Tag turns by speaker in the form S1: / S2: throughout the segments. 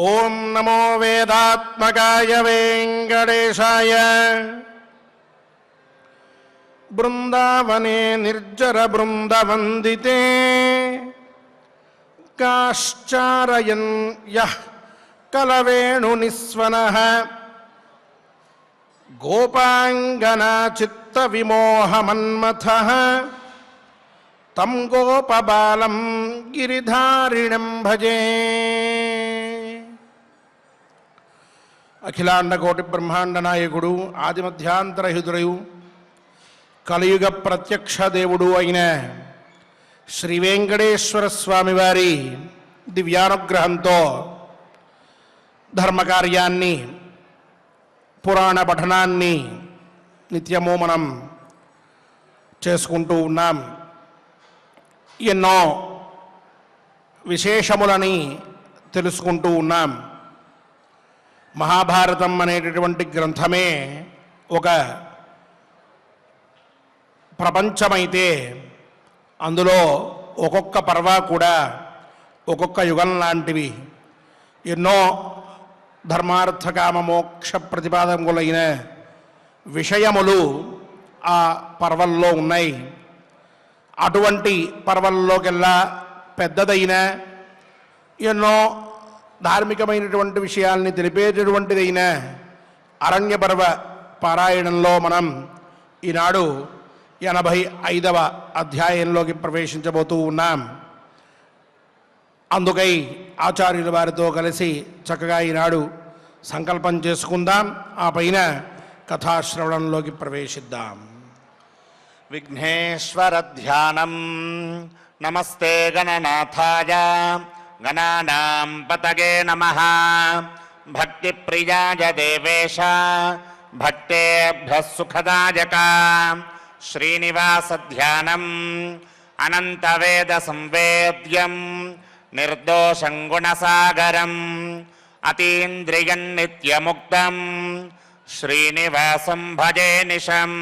S1: ఓం నమో వేదాత్మకాయ వెంకటేశాయ. బృందావనే నిర్జర బృందవందితే కాశ్చారయన్ యః కలవేణు నిస్వనః గోపాంగనా చిత్త విమోహమన్మథః తం గోపబాలం గిరిధారిణం భజే. అఖిలాండ కోటి బ్రహ్మాండ నాయకుడు ఆదిమధ్యాంతరహితుడయు కలియుగ ప్రత్యక్ష దేవుడు అయిన శ్రీ వెంకటేశ్వర స్వామి వారి దివ్యానుగ్రహంతో ధర్మకార్యాన్ని పురాణ పఠనాన్ని నిత్యము మనం చేసుకుంటూ ఉన్నాం. ఎన్నో విశేషములని తెలుసుకుంటూ ఉన్నాం. మహాభారతం అనేటటువంటి గ్రంథమే ఒక ప్రపంచమైతే అందులో ఒక్కొక్క పర్వ కూడా ఒక్కొక్క యుగం లాంటివి. ఎన్నో ధర్మార్థ కామ మోక్ష ప్రతిపాదములైన విషయములు ఆ పర్వల్లో ఉన్నాయి. అటువంటి పర్వల్లోకెల్లా పెద్దదైన ఎన్నో ధార్మికమైనటువంటి విషయాల్ని తెలిపేటటువంటిదైన అరణ్య పర్వ పారాయణంలో మనం ఈనాడు 85వ అధ్యాయంలోకి ప్రవేశించబోతూ ఉన్నాం. అందుకై ఆచార్యుల వారితో కలిసి చక్కగా ఈనాడు సంకల్పం చేసుకుందాం. ఆ పైన కథాశ్రవణంలోకి ప్రవేశిద్దాం.
S2: విఘ్నేశ్వర ధ్యానం. నమస్తే గణనాథాయ గణానాం పతగే నమః. భక్తి ప్రియాయ దేవేశ భక్తేభ్యః సుఖదాయక. శ్రీనివాస ధ్యానం అనంత వేద సంవేద్యం నిర్దోషం గుణసాగరం అతీంద్రియం నిత్యముక్తం శ్రీనివాసం భజే నిశం.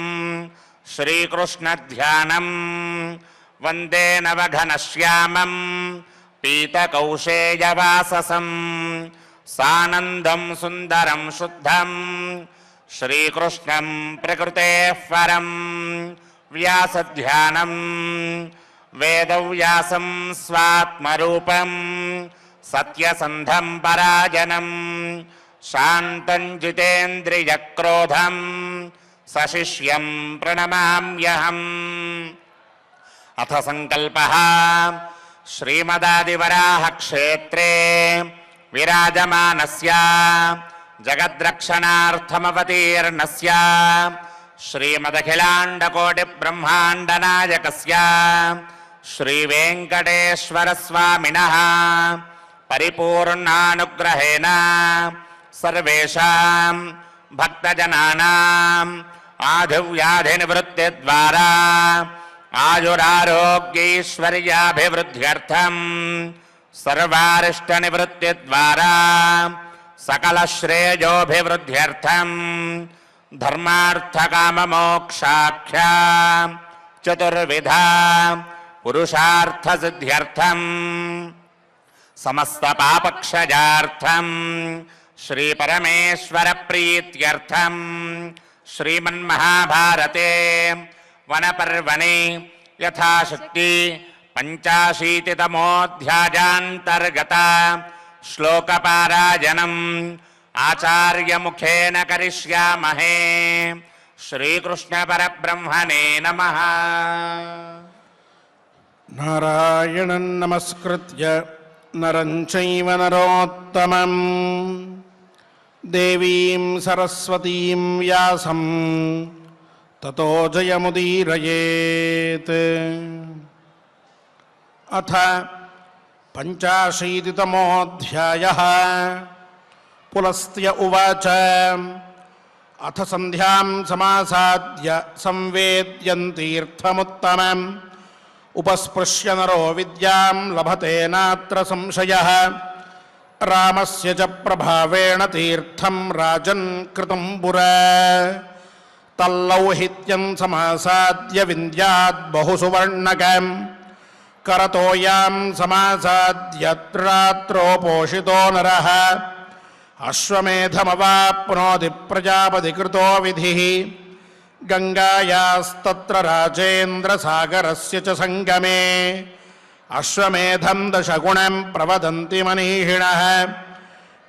S2: శ్రీకృష్ణ ధ్యానం వందే నవఘనశ్యామం పీతకౌశేయవాససం సానందం సుందరం శుద్ధం శ్రీకృష్ణం ప్రకృతేః పరం. వ్యాసధ్యానం వేదవ్యాసం స్వాత్మరూపం సత్యసంధం పరాజనం శాంతం జితేంద్రియక్రోధం సశిష్యం ప్రణమామ్యహం. అథ సంకల్పః. శ్రీమదాదివరాహ క్షేత్రే విరాజమానస్య జగద్రక్షణార్థమవతీర్ణస్య శ్రీమదఖిలాండకోటి బ్రహ్మాండ నాయకస్య శ్రీ వెంకటేశ్వర స్వామినః పరిపూర్ణానుగ్రహేణ సర్వేషాం భక్తజనానాం ఆదివ్యాధి నివృత్తి ద్వారా ఆయురారోగ్యైశ్వర్యాభివృద్ధ్యర్థం సర్వారిష్ట నివృత్తి ద్వారా సకల శ్రేయోభివృద్ధ్యర్థం ధర్మార్థకామమోక్షాఖ్య చతుర్విధ పురుషార్థ సిద్ధ్యర్థం సమస్త పాపక్షయార్థం శ్రీ పరమేశ్వర ప్రీత్యర్థం శ్రీమన్మహాభారతే వనపర్వణి యథాశక్తి 85తమోऽధ్యాయాంతర్గత శ్లోకపారాయణం ఆచార్యముఖేన కరిష్యామహే. శ్రీకృష్ణ పరబ్రహ్మణే నమః.
S1: నారాయణం నమస్కృత్య నరం చైవ నరోత్తమం దేవీం సరస్వతీం వ్యాసం తతో జయముదీరయేత్. అథ 85తమోऽధ్యాయః. పులస్త్య ఉవాచ అథ సంధ్యాం సమాసాద్య సంవేద్యం తీర్థముత్తమం ఉపస్పృశ్య నరో విద్యాం లభతే నాత్ర సంశయః. రామస్య చ ప్రభావేణ తీర్థం రాజన్ కృతం పురా తల్లౌహిత్యం సమాసాద్య వింధ్యాద్ బహుసువర్ణకం కరతోయాం సమాసాద్య రాత్రో పోషితో నరః అశ్వమేధమవాప్నోతి ప్రజాపతి కృతో విధిః గంగాయాస్తత్ర రాజేంద్రసాగరస్య చ సంగమే అశ్వమేధం దశగుణం ప్రవదంతి మనీషిణః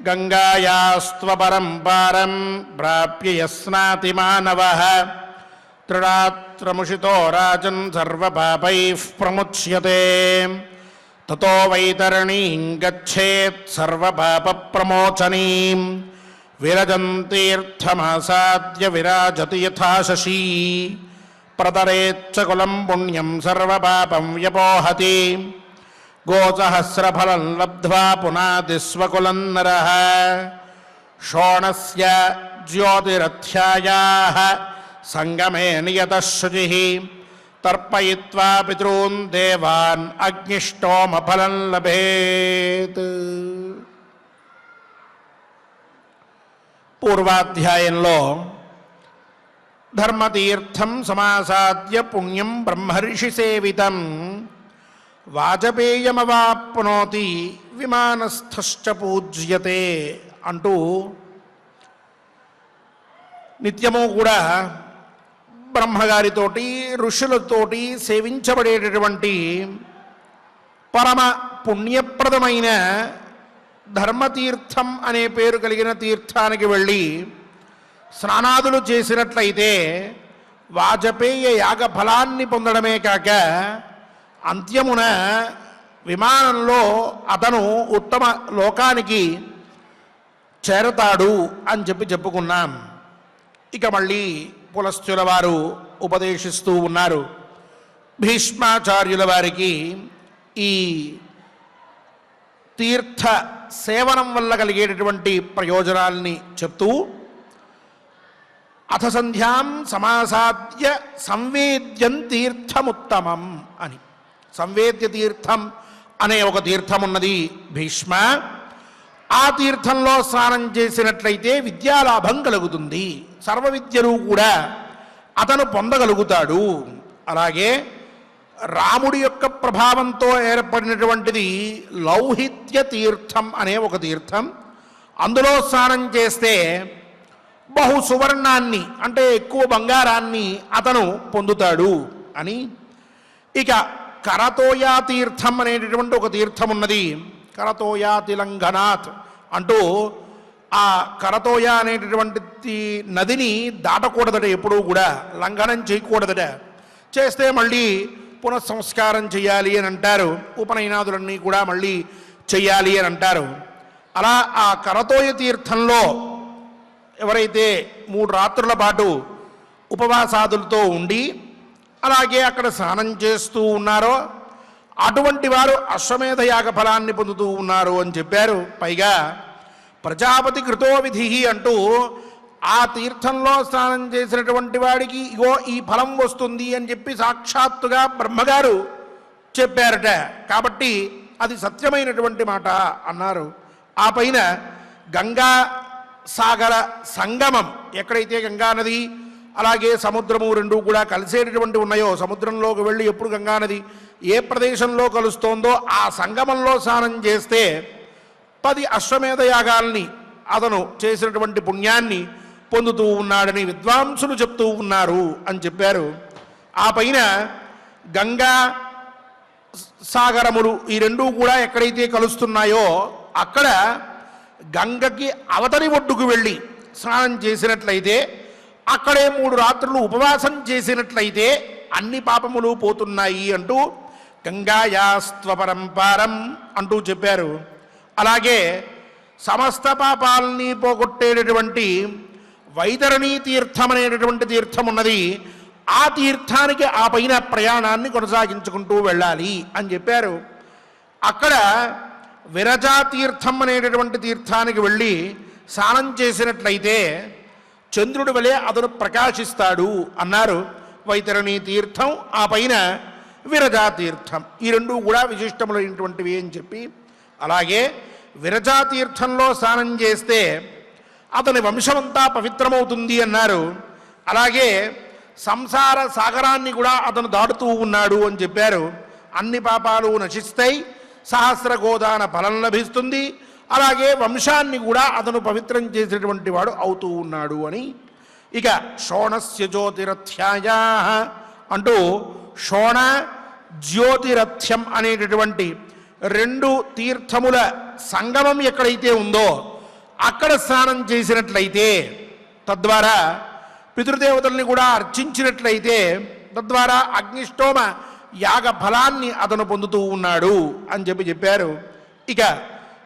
S1: గంగాయాస్త్వపరం పారం ప్రాప్య యస్నాతి మానవః త్రిరాత్రముషితో రాజన్ సర్వపాపైః ప్రముచ్యతే తతో వైతరణీం గచ్ఛేత్ సర్వపాపప్రమోచనీం విరజంతీర్థమాసాద్య విరాజతి యథా శశీ ప్రతరేచ్చ కులం పుణ్యం సర్వపాపం వ్యపోహతి గోసహస్రఫలం లబ్ధ్వా పునాతి స్వకులం నరః షోణస్య జ్యోతిరథ్యాయాః సంగమే నియతః శుచిః తర్పయిత్వా పితॄన్ దేవాన్ అగ్నిష్టోమఫలం లభేత్. పూర్వాధ్యాయంలో ధర్మతీర్థం సమాసాద్య పుణ్యం బ్రహ్మర్షి సేవితం వాజపేయమవాప్నోతి విమానస్థశ్చ పూజ్యతే అంటూ నిత్యము కూడా బ్రహ్మగారితోటి ఋషులతోటి సేవించబడేటటువంటి పరమ పుణ్యప్రదమైన ధర్మతీర్థం అనే పేరు కలిగిన తీర్థానికి వెళ్ళి స్నానాదులు చేసినట్లయితే వాజపేయ యాగ ఫలాన్ని పొందడమే కాక అంత్యమున విమానంలో అతను ఉత్తమ లోకానికి చేరతాడు అని చెప్పుకున్నాం. ఇక మళ్ళీ పులస్త్యుల వారు ఉపదేశిస్తూ ఉన్నారు. భీష్మాచార్యుల వారికి ఈ తీర్థ సేవనం వల్ల కలిగేటటువంటి ప్రయోజనాల్ని చెప్తూ అథ సంధ్యాం సమాసాద్య సంవేద్యం తీర్థముత్తమం అని. సంవేద్య తీర్థం అనే ఒక తీర్థం ఉన్నది భీష్మ. ఆ తీర్థంలో స్నానం చేసినట్లయితే విద్యాలాభం కలుగుతుంది, సర్వ విద్యలు కూడా అతను పొందగలుగుతాడు. అలాగే రాముడి యొక్క ప్రభావంతో ఏర్పడినటువంటిది లౌహిత్య తీర్థం అనే ఒక తీర్థం. అందులో స్నానం చేస్తే బహు సువర్ణాన్ని అంటే ఎక్కువ బంగారాన్ని అతను పొందుతాడు అని. ఇక కరతోయా తీర్థం అనేటటువంటి ఒక తీర్థం ఉన్నది. కరతోయా తిలంఘనాథ్ అంటూ ఆ కరతోయ అనేటటువంటి నదిని దాటకూడదట, ఎప్పుడూ కూడా లంఘనం చేయకూడదట. చేస్తే మళ్ళీ పునఃసంస్కారం చేయాలి అని అంటారు. ఉపనయనాదులన్నీ కూడా మళ్ళీ చెయ్యాలి అని అంటారు. అలా ఆ కరతోయ తీర్థంలో ఎవరైతే 3 రాత్రుల పాటు ఉపవాసాదులతో ఉండి అలాగే అక్కడ స్నానం చేస్తూ ఉన్నారో అటువంటి వారు అశ్వమేధ యాగ ఫలాన్ని పొందుతూ ఉన్నారు అని చెప్పారు. పైగా ప్రజాపతి కృతో విధి అంటూ ఆ తీర్థంలో స్నానం చేసినటువంటి వాడికి ఇగో ఈ ఫలం వస్తుంది అని చెప్పి సాక్షాత్తుగా బ్రహ్మగారు చెప్పారట. కాబట్టి అది సత్యమైనటువంటి మాట అన్నారు. ఆ పైన గంగా సాగర సంగమం, ఎక్కడైతే గంగానది అలాగే సముద్రము రెండూ కూడా కలిసేటటువంటి ఉన్నాయో, సముద్రంలోకి వెళ్ళి ఎప్పుడు గంగానది ఏ ప్రదేశంలో కలుస్తోందో ఆ సంగమంలో స్నానం చేస్తే 10 అశ్వమేధ యాగాల్ని అతను చేసినటువంటి పుణ్యాన్ని పొందుతూ ఉన్నాడని విద్వాంసులు చెప్తూ ఉన్నారు అని చెప్పారు. ఆ పైన గంగా సాగరములు ఈ రెండూ కూడా ఎక్కడైతే కలుస్తున్నాయో అక్కడ గంగకి అవతలి ఒడ్డుకు వెళ్ళి స్నానం చేసినట్లయితే, అక్కడే 3 రాత్రులు ఉపవాసం చేసినట్లయితే అన్ని పాపములు పోతున్నాయి అంటూ గంగాయాస్త్వపరంపారం అంటూ చెప్పారు. అలాగే సమస్త పాపాలని పోగొట్టేటటువంటి వైతరణీ తీర్థం అనేటటువంటి తీర్థం ఉన్నది. ఆ తీర్థానికి ఆ పైన ప్రయాణాన్ని కొనసాగించుకుంటూ వెళ్ళాలి అని చెప్పారు. అక్కడ విరజా తీర్థం అనేటటువంటి తీర్థానికి వెళ్ళి స్నానం చేసినట్లయితే చంద్రుడి వలె అతను ప్రకాశిస్తాడు అన్నారు. వైతరణీ తీర్థం, ఆ పైన విరజా తీర్థం, ఈ రెండూ కూడా విశిష్టములైనటువంటివి అని చెప్పి, అలాగే విరజా తీర్థంలో స్నానం చేస్తే అతని వంశమంతా పవిత్రమవుతుంది అన్నారు. అలాగే సంసార సాగరాన్ని కూడా అతను దాటుతూ ఉన్నాడు అని చెప్పారు. అన్ని పాపాలు నశిస్తాయి, సహస్ర గోదాన ఫలం లభిస్తుంది, అలాగే వంశాన్ని కూడా అతను పవిత్రం చేసేటువంటి వాడు అవుతూ ఉన్నాడు అని. ఇక శోణస్య జ్యోతిరథ్యాయ అంటూ శోణ జ్యోతిరథ్యం అనేటటువంటి రెండు తీర్థముల సంగమం ఎక్కడైతే ఉందో అక్కడ స్నానం చేసినట్లయితే, తద్వారా పితృదేవతల్ని కూడా అర్చించినట్లయితే, తద్వారా అగ్నిష్టోమ యాగ ఫలాన్ని అతను పొందుతూ ఉన్నాడు అని చెప్పారు. ఇక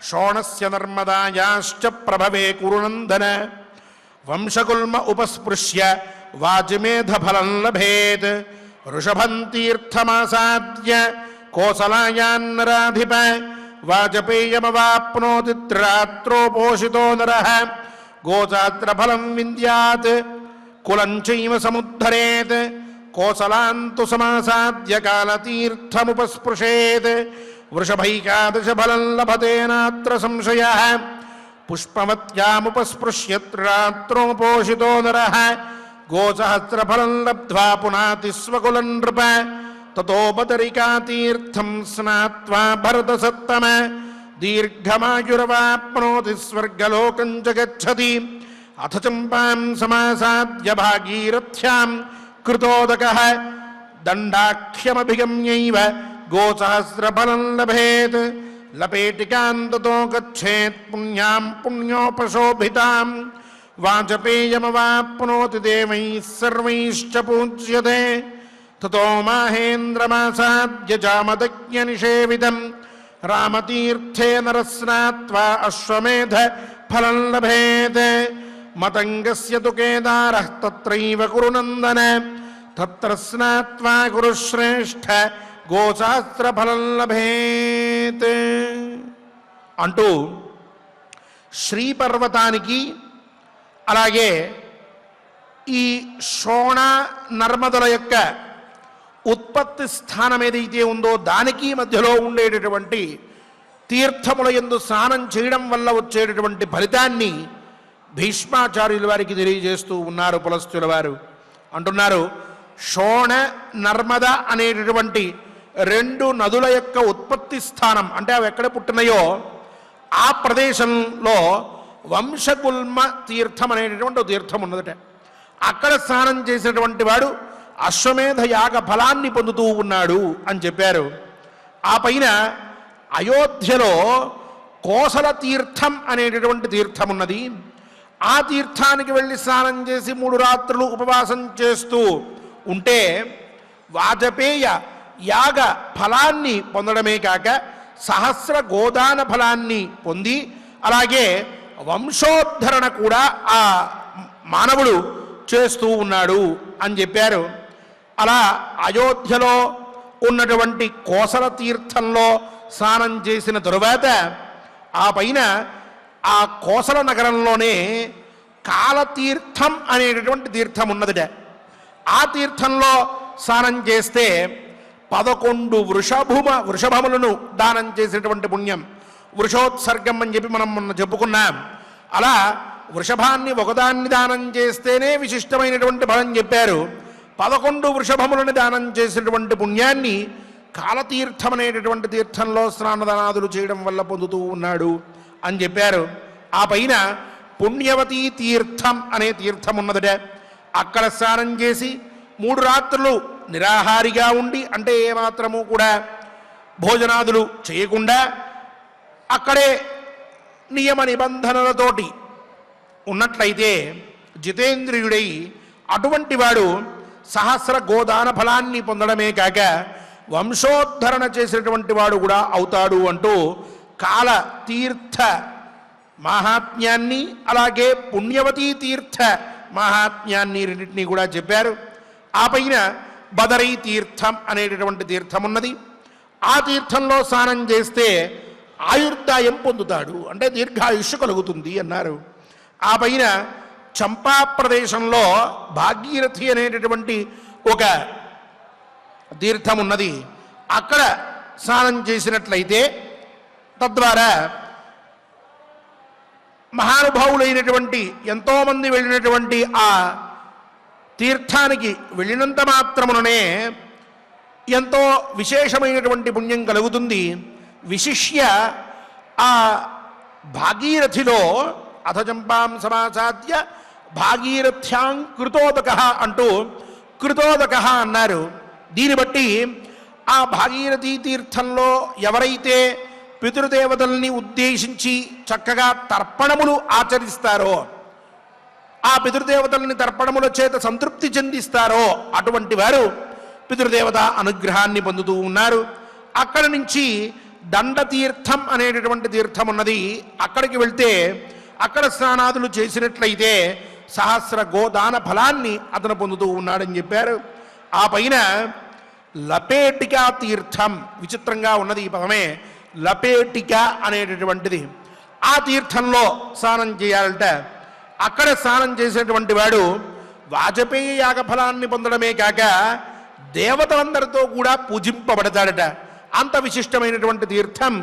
S1: శోణస్య నర్మదాయాశ్చ ప్రభవే కురునందన వంశకుల్మ ఉపస్పృశ్య వాజిమేధ ఫలం లభేత్ వృషభం తీర్థమాసాద్య కోసలాయాన్నరాధిప వాజపేయమవాప్నోతి త్రాత్రోపోషితో నరః గోచాత్రఫలం వింద్యాత్ కులం చైవ సముద్ధరేత్ కోసలాంతు సమాసాద్య కాలతీర్థముపస్పృశేత్ వృషభైకాదశ ఫలం లభతేనాత్ర సంశయః పుష్పవత్యాముపస్పృశ్య త్రాత్రోపోషితో నరః గోసహస్రఫలం లబ్ధ్వా పునాతి స్వకులం నృప తతోపతరికాతీర్థం స్నాత్వా భరతసత్తమ దీర్ఘమాయురవాప్నోతి స్వర్గలోకం చ గచ్చతి అథ చంపాం సమాసాద్య భాగీరథ్యాం కృతోదకః దండాఖ్యమభిగమ్యైవ గోసహస్రఫలం లభేత్ లపేటికాంతతో గచ్చేత్ పుణ్యాం పుణ్యోపశోభితాం వాజపేయమవాప్నోతి దేవైః సర్వైశ్చ పూజ్యతే తతో మాహేంద్రమాసాద్య జామదజ్ఞనిషేవితం రామతీర్థే నరస్నాత్వా అశ్వమేధ ఫలం లభేత్ మతంగస్య తు కేదారః తత్రైవ కురునందన తత్ర స్నాత్వా కురుశ్రేష్ఠ గోశాస్త్ర ఫలం లభేత్ అంటూ శ్రీపర్వతానికి అలాగే ఈ శోణ నర్మదల యొక్క ఉత్పత్తి స్థానం ఏదైతే ఉందో దానికి మధ్యలో ఉండేటటువంటి తీర్థముల యందు స్నానం చేయడం వల్ల వచ్చేటటువంటి ఫలితాన్ని భీష్మాచార్యుల వారికి తెలియజేస్తూ ఉన్నారు. పులస్తుల వారు అంటున్నారు, శోణ నర్మద అనేటటువంటి రెండు నదుల యొక్క ఉత్పత్తి స్థానం అంటే అవి ఎక్కడ పుట్టినాయో ఆ ప్రదేశంలో వంశకుల్మ తీర్థం అనేటటువంటి తీర్థం ఉన్నదట. అక్కడ స్నానం చేసినటువంటి వాడు అశ్వమేధ యాగ ఫలాన్ని పొందుతూ ఉన్నాడు అని చెప్పారు. ఆ పైన అయోధ్యలో కోసల తీర్థం అనేటటువంటి తీర్థం ఉన్నది. ఆ తీర్థానికి వెళ్ళి స్నానం చేసి 3 రాత్రులు ఉపవాసం చేస్తూ ఉంటే వాజపేయ యాగ ఫలాన్ని పొందడమే కాక సహస్ర గోదాన ఫలాన్ని పొంది అలాగే వంశోద్ధరణ కూడా ఆ మానవుడు చేస్తూ ఉన్నాడు అని చెప్పారు. అలా అయోధ్యలో ఉన్నటువంటి కోసల తీర్థంలో స్నానం చేసిన తరువాత ఆ పైన ఆ కోసల నగరంలోనే కాలతీర్థం అనేటటువంటి తీర్థం ఉన్నదిట. ఆ తీర్థంలో స్నానం చేస్తే 11 వృషభములను దానం చేసేటువంటి పుణ్యం, వృషోత్సర్గం అని చెప్పి మనం మొన్న చెప్పుకున్నాం. అలా వృషభాన్ని ఒకదాన్ని దానం చేస్తేనే విశిష్టమైనటువంటి ఫలం చెప్పారు. 11 వృషభములను దానం చేసినటువంటి పుణ్యాన్ని కాలతీర్థం అనేటటువంటి తీర్థంలో స్నానదానాదులు చేయడం వల్ల పొందుతూ ఉన్నాడు అని చెప్పారు. ఆ పైన పుణ్యవతీ తీర్థం అనే తీర్థం ఉన్నదట. అక్కడ స్నానం చేసి 3 రాత్రులు నిరాహారిగా ఉండి అంటే ఏమాత్రము కూడా భోజనాదులు చేయకుండా అక్కడే నియమ నిబంధనలతోటి ఉన్నట్లయితే జితేంద్రియుడై అటువంటి వాడు సహస్ర గోదాన ఫలాన్ని పొందడమే కాక వంశోద్ధరణ చేసినటువంటి వాడు కూడా అవుతాడు అంటూ కాల తీర్థ మహాత్మ్యాన్ని అలాగే పుణ్యవతీ తీర్థ మహాత్మ్యాన్ని రెండింటినీ కూడా చెప్పారు. ఆ పైన బదరీ తీర్థం అనేటటువంటి తీర్థం ఉన్నది. ఆ తీర్థంలో స్నానం చేస్తే ఆయుర్దాయం పొందుతాడు అంటే దీర్ఘాయుష్షు కలుగుతుంది అన్నారు. ఆ పైన చంపా ప్రదేశంలో భాగీరథి అనేటటువంటి ఒక తీర్థం ఉన్నది. అక్కడ స్నానం చేసినట్లయితే తద్వారా మహానుభావులైనటువంటి ఎంతోమంది వెళ్ళినటువంటి ఆ తీర్థానికి వెళ్ళినంత మాత్రముననే ఎంతో విశేషమైనటువంటి పుణ్యం కలుగుతుంది. విశిష్య ఆ భాగీరథిలో అథజంపాం సమాసాద్య భాగీరథ్యాం కృతోదక అంటూ కృతోదక అన్నారు. దీన్ని బట్టి ఆ భాగీరథీ తీర్థంలో ఎవరైతే పితృదేవతల్ని ఉద్దేశించి చక్కగా తర్పణములు ఆచరిస్తారో, ఆ పితృదేవతల్ని తర్పణముల చేత సంతృప్తి చెందిస్తారో అటువంటి వారు పితృదేవత అనుగ్రహాన్ని పొందుతూ ఉన్నారు. అక్కడి నుంచి దండతీర్థం అనేటటువంటి తీర్థం ఉన్నది. అక్కడికి వెళ్తే అక్కడ స్నానాదులు చేసినట్లయితే సహస్ర గోదాన ఫలాన్ని అతను పొందుతూ ఉన్నాడని చెప్పారు. ఆ పైన లపేటికా తీర్థం, విచిత్రంగా ఉన్నది ఈ పదమే, లపేటిక అనేటటువంటిది. ఆ తీర్థంలో స్నానం చేయాలంట. అక్కడ స్నానం చేసేటువంటి వాడు వాజపేయ యాగ ఫలాన్ని పొందడమే కాక దేవతలందరితో కూడా పూజింపబడతాడట. అంత విశిష్టమైనటువంటి తీర్థం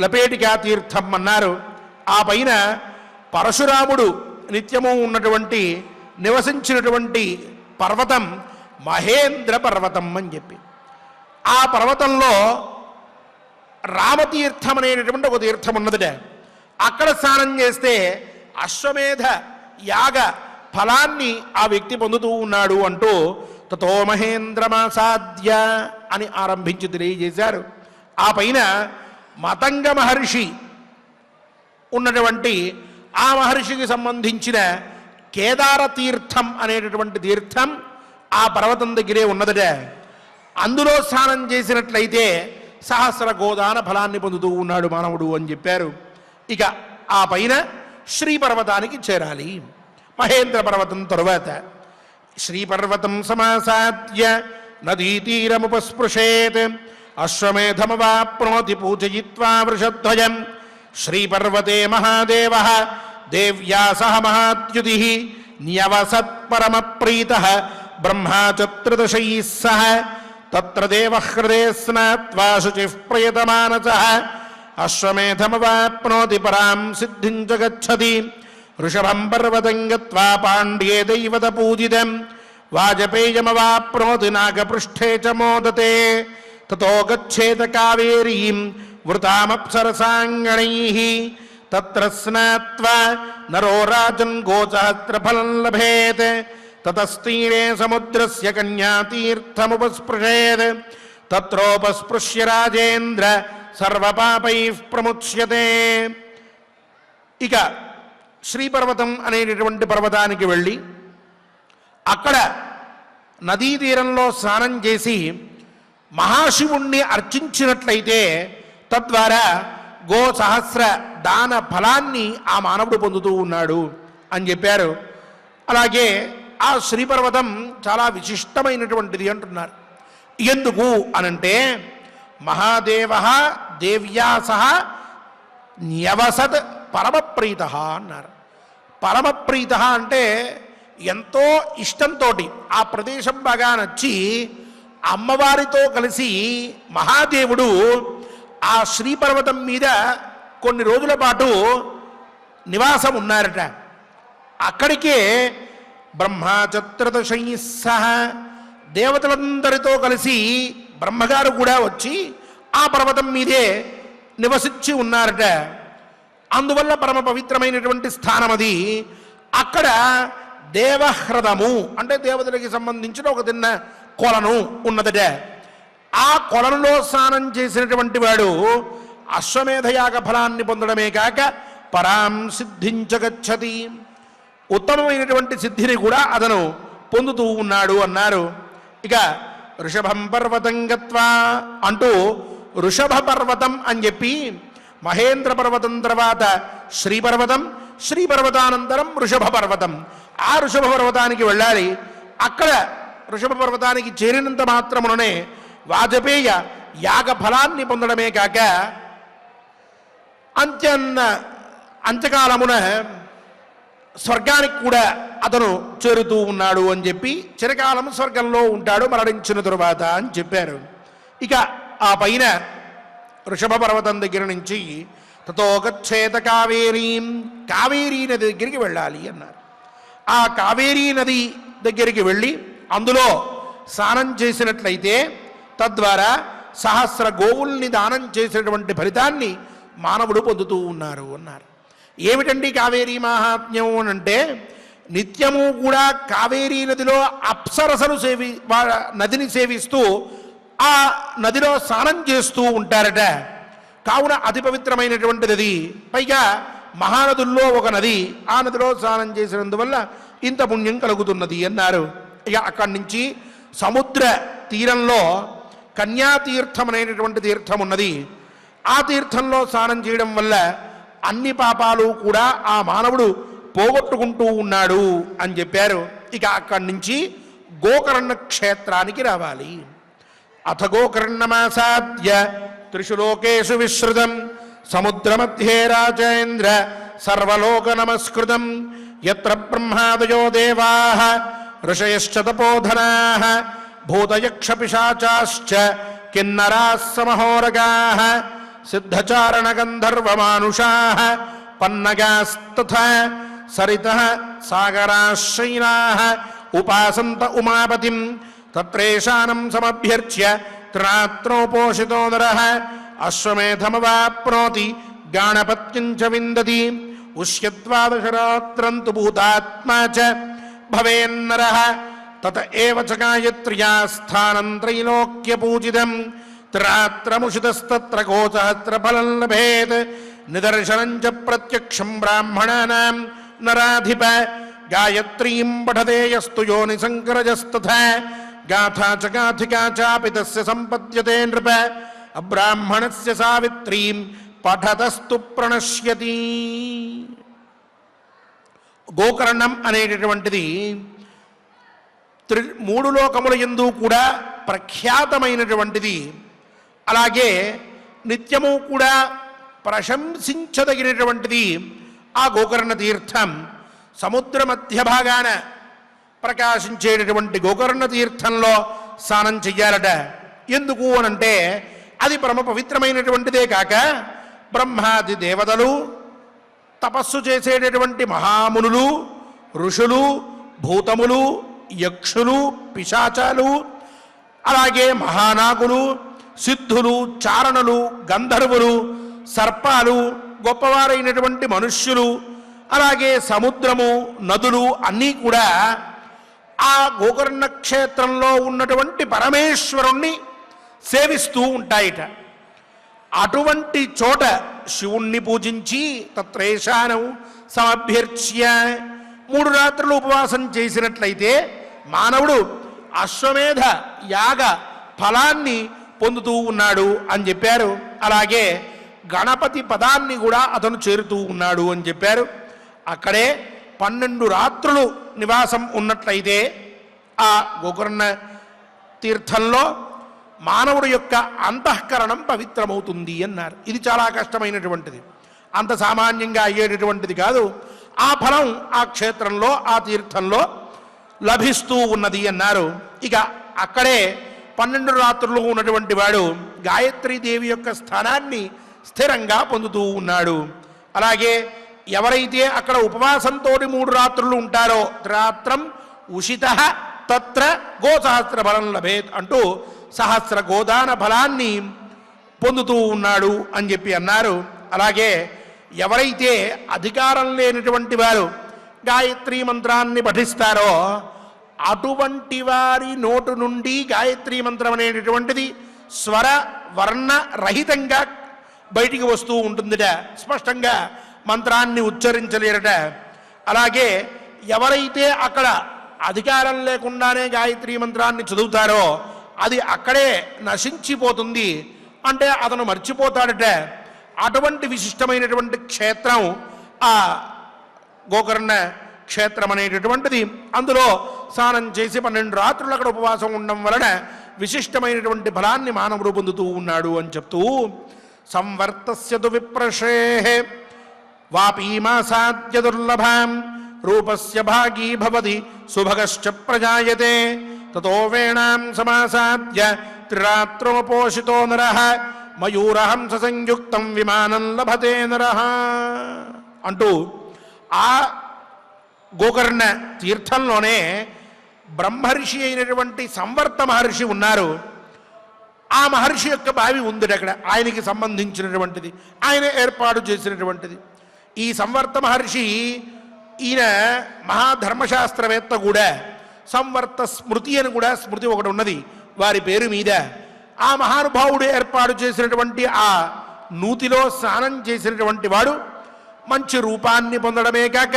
S1: లపేటికా తీర్థం అన్నారు. ఆ పైన పరశురాముడు నిత్యము ఉన్నటువంటి నివసించినటువంటి పర్వతం మహేంద్ర పర్వతం అని చెప్పి, ఆ పర్వతంలో రామతీర్థం అనేటటువంటి ఒక తీర్థం ఉన్నదట. అక్కడ స్నానం చేస్తే అశ్వమేధ యాగ ఫలాన్ని ఆ వ్యక్తి పొందుతూ ఉన్నాడు అంటూ తతో మహేంద్రమాసాద్య అని ఆరంభించి తెలియజేశారు. ఆ పైన మతంగ మహర్షి ఉన్నటువంటి ఆ మహర్షికి సంబంధించిన కేదార తీర్థం అనేటటువంటి తీర్థం ఆ పర్వతం దగ్గరే ఉన్నదట. అందులో స్నానం చేసినట్లయితే సహస్ర గోదాన ఫలాన్ని పొందుతూ ఉన్నాడు మానవుడు అని చెప్పారు. ఇక ఆ పైన శ్రీపర్వతానికి చేరాలి. మహేంద్ర పర్వతం తరువాత శ్రీపర్వతం సమాసాద్య నదీతీరముపస్పృశేత్ అశ్వమేధమవాప్నోతి పూజయిత్వా వృషధ్వజం. శ్రీపర్వతే మహాదేవః దేవ్యా సహ మహాద్యుతిః న్యవసత్పరమప్రీతః బ్రహ్మా చ13 సహ తత్ర దేవహృదే స్నాత్వా శుచిః ప్రయతమానసః అశ్వమేధమవాప్నోతి పరాం సిద్ధిం చ గచ్చతి. వృషభం పర్వతం గత్వా పాండ్యే దైవత పూజితం వాజపేయమవాప్నోతి నాగపృష్ఠే చ మోదతే. తతో గచ్ఛేత కావేరీం వృతామప్సరసాంగణైః తత్ర స్నాత్వా నరో రాజన్ గోసహస్రఫలం లభేత్. తతస్తీరే సముద్రస్య కన్యాతీర్థముపస్పృశేత్ తత్రోపస్పృశ్య రాజేంద్ర సర్వపాపైః ప్రముచ్యతే. ఇక శ్రీపర్వతం అనేటటువంటి పర్వతానికి వెళ్ళి అక్కడ నదీ తీరంలో స్నానం చేసి మహాశివుణ్ణి అర్చించినట్లయితే తద్వారా గో సహస్ర దాన ఫలాన్ని ఆ మానవుడు పొందుతూ ఉన్నాడు అని చెప్పారు. అలాగే ఆ శ్రీపర్వతం చాలా విశిష్టమైనటువంటిది అంటున్నారు. ఎందుకు అనంటే మహాదేవ దేవ్యా సహ న్యవసత్ పరమప్రీత అన్నారు. పరమప్రీత అంటే ఎంతో ఇష్టంతో ఆ ప్రదేశం బాగా నచ్చి అమ్మవారితో కలిసి మహాదేవుడు ఆ శ్రీపర్వతం మీద కొన్ని రోజుల పాటు నివాసం ఉన్నారట. అక్కడికే బ్రహ్మా చ 13 సహ దేవతలందరితో కలిసి బ్రహ్మగారు కూడా వచ్చి ఆ పర్వతం మీదే నివసించి ఉన్నారట. అందువల్ల పరమ పవిత్రమైనటువంటి స్థానం అది. అక్కడ దేవహ్రదము అంటే దేవతలకి సంబంధించిన ఒక చిన్న కొలను ఉన్నదట. ఆ కొలనులో స్నానం చేసినటువంటి వాడు అశ్వమేధయాగ ఫలాన్ని పొందడమే కాక పరాం సిద్ధించగచ్చతి, ఉత్తమమైనటువంటి సిద్ధిని కూడా అతను పొందుతూ ఉన్నాడు అన్నారు. ఇక వృషభం పర్వతం గత్వా అంటూ వృషభ పర్వతం అని చెప్పి మహేంద్ర పర్వతం తర్వాత శ్రీపర్వతం, శ్రీపర్వతానంతరం వృషభ పర్వతం. ఆ వృషభ పర్వతానికి వెళ్ళాలి. అక్కడ వృషభ పర్వతానికి చేరినంత మాత్రముననే వాజపేయ యాగ ఫలాన్ని పొందడమే కాక అంత్యకాలమున స్వర్గానికి కూడా అతను చేరుతూ ఉన్నాడు అని చెప్పి చిరకాలం స్వర్గంలో ఉంటాడు మరణించిన తరువాత అని చెప్పారు. ఇక ఆ పైన వృషభ పర్వతం దగ్గర నుంచి తతో గచ్ఛేత కావేరీం, కావేరీ నది దగ్గరికి వెళ్ళాలి అన్నారు. ఆ కావేరీ నది దగ్గరికి వెళ్ళి అందులో స్నానం చేసినట్లయితే తద్వారా సహస్ర గోవుల్ని దానం చేసేటువంటి ఫలితాన్ని మానవుడు పొందుతూ ఉన్నారు అన్నారు. ఏమిటండి కావేరీ మహాత్మ్యం అంటే, నిత్యము కూడా కావేరీ నదిలో అప్సరసలు నదిని సేవిస్తూ ఆ నదిలో స్నానం చేస్తూ ఉంటారట. కావున అతి పవిత్రమైనటువంటిది అది. పైగా మహానదుల్లో ఒక నది, ఆ నదిలో స్నానం చేసినందువల్ల ఇంత పుణ్యం కలుగుతున్నది అన్నారు. ఇక అక్కడి నుంచి సముద్ర తీరంలో కన్యాతీర్థం అనేటటువంటి తీర్థం ఉన్నది. ఆ తీర్థంలో స్నానం చేయడం వల్ల అన్ని పాపాలు కూడా ఆ మానవుడు పోగొట్టుకుంటూ ఉన్నాడు అని చెప్పారు. ఇక అక్కడి నుంచి గోకర్ణ క్షేత్రానికి రావాలి. అథ గోకర్ణమాసాద్య త్రిషు లోకేషు విశ్రుతం సముద్ర మధ్యే రాజేంద్ర సర్వలోక నమస్కృతం యత్ర బ్రహ్మాదయో దేవాః ఋషయశ్చ తపోధనాః భూతయక్ష పిశాచాశ్చ కిన్నరాः సమహోరగాః సిద్ధచారణ గంధర్వమానుషాః పన్నగాస్తథా సరితః సాగరాశ్రయినాః ఉపాసంత ఉమాపతిం తత్రేషానం సమభ్యర్చ్య త్రాత్రోపోషితో నరః అశ్వమేధమవాప్నోతి గాణపత్యం చ విందతి ఉష్యద్వాదశరాత్రంతు భూతాత్మా చ భవేన్నరః తత ఏవ చ గాయత్ర్యా స్థానం త్రైలోక్యపూజితం త్రాత్రముషితస్తత్ర గోసహస్రఫలం లభేత్ నిదర్శనం చ ప్రత్యక్షం బ్రాహ్మణానాం నరాధిప గాయత్రీం పఠతే యస్తు యోనిసంకరజస్తథా గాథా చ గాథికా చాపి తస్య సంపద్యతే నృప అబ్రాహ్మణస్య సావిత్రీం పఠతస్తు ప్రణశ్యతి. గోకర్ణం అనేటటువంటిది మూడు లోకముల యందు కూడా ప్రఖ్యాతమైనటువంటిది. అలాగే నిత్యము కూడా ప్రశంసించదగినటువంటిది ఆ గోకర్ణ తీర్థం. సముద్ర మధ్య భాగాన ప్రకాశించేటటువంటి గోకర్ణ తీర్థంలో స్నానం చెయ్యాలట. ఎందుకు అనంటే అది పరమ పవిత్రమైనటువంటిదే కాక బ్రహ్మాది దేవతలు, తపస్సు చేసేటటువంటి మహామునులు, ఋషులు, భూతములు, యక్షులు, పిశాచాలు, అలాగే మహానాగులు, సిద్ధులు, చారణులు, గంధర్వులు, సర్పాలు, గొప్పవారైనటువంటి మనుష్యులు, అలాగే సముద్రము, నదులు అన్నీ కూడా ఆ గోకర్ణ క్షేత్రంలో ఉన్నటువంటి పరమేశ్వరుణ్ణి సేవిస్తూ ఉంటాయిట. అటువంటి చోట శివుణ్ణి పూజించి తత్రేషానం సమభ్యర్చ్య 3 రాత్రులు ఉపవాసం చేసినట్లయితే మానవుడు అశ్వమేధ యాగ ఫలాన్ని పొందుతూ ఉన్నాడు అని చెప్పారు. అలాగే గణపతి పదాన్ని కూడా అతను చేరుతూ ఉన్నాడు అని చెప్పారు. అక్కడే 12 రాత్రులు నివాసం ఉన్నట్లయితే ఆ గోకర్ణ తీర్థంలో మానవుడి యొక్క అంతఃకరణం పవిత్రమవుతుంది అన్నారు. ఇది చాలా కష్టమైనటువంటిది, అంత సామాన్యంగా అయ్యేటటువంటిది కాదు. ఆ ఫలం ఆ క్షేత్రంలో, ఆ తీర్థంలో లభిస్తూ ఉన్నది అన్నారు. ఇక అక్కడే 12 రాత్రులు ఉన్నటువంటి వాడు గాయత్రీదేవి యొక్క స్థానాన్ని స్థిరంగా పొందుతూ ఉన్నాడు. అలాగే ఎవరైతే అక్కడ ఉపవాసంతో 3 రాత్రులు ఉంటారో త్రాత్రం ఉషిత తత్ర గోసహస్ర ఫలం లభేత్ అంటూ సహస్ర గోదాన ఫలాన్ని పొందుతూ ఉన్నాడు అని చెప్పి అన్నారు. అలాగే ఎవరైతే అధికారం లేనటువంటి వారు గాయత్రీ మంత్రాన్ని పఠిస్తారో అటువంటి వారి నోటు నుండి గాయత్రీ మంత్రం అనేటటువంటిది స్వర వర్ణ రహితంగా బయటికి వస్తూ ఉంటుందిట. స్పష్టంగా మంత్రాన్ని ఉచ్చరించలేరట. అలాగే ఎవరైతే అక్కడ అధికారం లేకుండానే గాయత్రీ మంత్రాన్ని చదువుతారో అది అక్కడే నశించిపోతుంది, అంటే అతను మర్చిపోతాడట. అటువంటి విశిష్టమైనటువంటి క్షేత్రం ఆ గోకర్ణ క్షేత్రం అనేటటువంటిది. అందులో స్నానం చేసి 12 రాత్రులు అక్కడ ఉపవాసం ఉండడం వలన విశిష్టమైనటువంటి ఫలాన్ని మానవుడు పొందుతూ ఉన్నాడు అని చెప్తూ సంవర్తస్యతు విప్రశేః వాపీమాసాద్య దుర్లభాం రూపస్య భాగీ భవతి సుభగశ్చ ప్రజాయతే తతో వేణాం సమాసాద్య త్రిరాత్రోపోషితో నరః మయూరహంస సంయుక్తం విమానం లభతే నరః అంటూ ఆ గోకర్ణ తీర్థంలోనే బ్రహ్మర్షి అయినటువంటి సంవర్త మహర్షి ఉన్నారు. ఆ మహర్షి యొక్క బావి ఉంది అక్కడ, ఆయనకి సంబంధించినటువంటిది, ఆయన ఏర్పాటు చేసినటువంటిది. ఈ సంవర్త మహర్షి ఈయన మహాధర్మశాస్త్రవేత్త కూడా. సంవర్త స్మృతి అని కూడా స్మృతి ఒకటి ఉన్నది వారి పేరు మీద. ఆ మహానుభావుడు ఏర్పాటు చేసినటువంటి ఆ నూతిలో స్నానం చేసినటువంటి వాడు మంచి రూపాన్ని పొందడమే కాక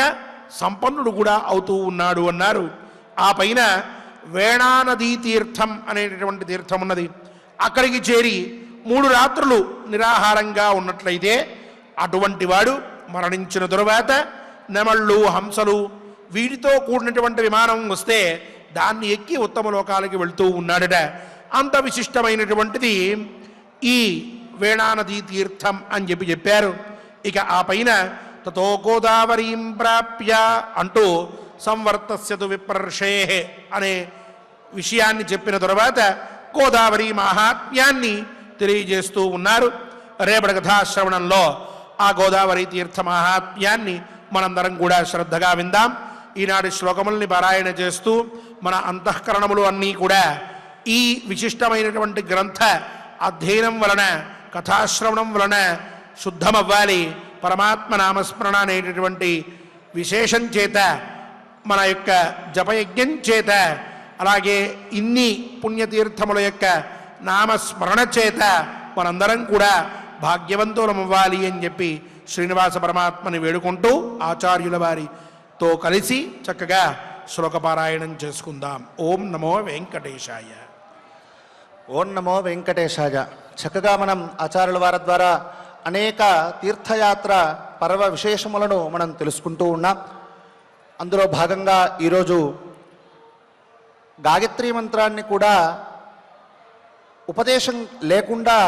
S1: సంపన్నుడు కూడా అవుతూ ఉన్నాడు అన్నారు. ఆ పైన వేణానదీ తీర్థం అనేటటువంటి తీర్థం ఉన్నది. అక్కడికి చేరి 3 రాత్రులు నిరాహారంగా ఉన్నట్లయితే అటువంటి వాడు మరణించిన తరువాత నెమళ్ళు, హంసలు వీటితో కూడినటువంటి విమానం వస్తే దాన్ని ఎక్కి ఉత్తమ లోకాలకి వెళ్తూ ఉన్నాడట. అంత విశిష్టమైనటువంటిది ఈ వేణానదీ తీర్థం అని చెప్పారు. ఇక ఆ పైన తతో గోదావరీం ప్రాప్య అంటూ సంవర్తస్యతు విప్రర్షే అనే విషయాన్ని చెప్పిన తరువాత గోదావరి మహాత్మ్యాన్ని తెలియజేస్తూ ఉన్నారు. రేపటి కథాశ్రవణంలో ఆ గోదావరి తీర్థ మహాత్మ్యాన్ని మనందరం కూడా శ్రద్ధగా విందాం. ఈనాటి శ్లోకముల్ని పారాయణ చేస్తూ మన అంతఃకరణములు అన్నీ కూడా ఈ విశిష్టమైనటువంటి గ్రంథ అధ్యయనం వలన, కథాశ్రవణం వలన శుద్ధమవ్వాలి. పరమాత్మ నామస్మరణ అనేటటువంటి విశేషం చేత, మన యొక్క జపయజ్ఞం చేత, అలాగే ఇన్ని పుణ్యతీర్థముల యొక్క నామస్మరణ చేత మనందరం కూడా భాగ్యవంతులమవ్వాలి అని చెప్పి శ్రీనివాస పరమాత్మని వేడుకుంటూ ఆచార్యుల వారితో కలిసి చక్కగా శ్లోకపారాయణం చేసుకుందాం. ఓం నమో వెంకటేశాయ.
S3: ఓం నమో వెంకటేశాయ. చక్కగా మనం ఆచార్యుల వారి ద్వారా అనేక తీర్థయాత్ర పర్వ విశేషములను మనం తెలుసుకుంటూ ఉన్నాం. అందులో భాగంగా ఈరోజు గాయత్రీ మంత్రాన్ని కూడా ఉపదేశం లేకుండా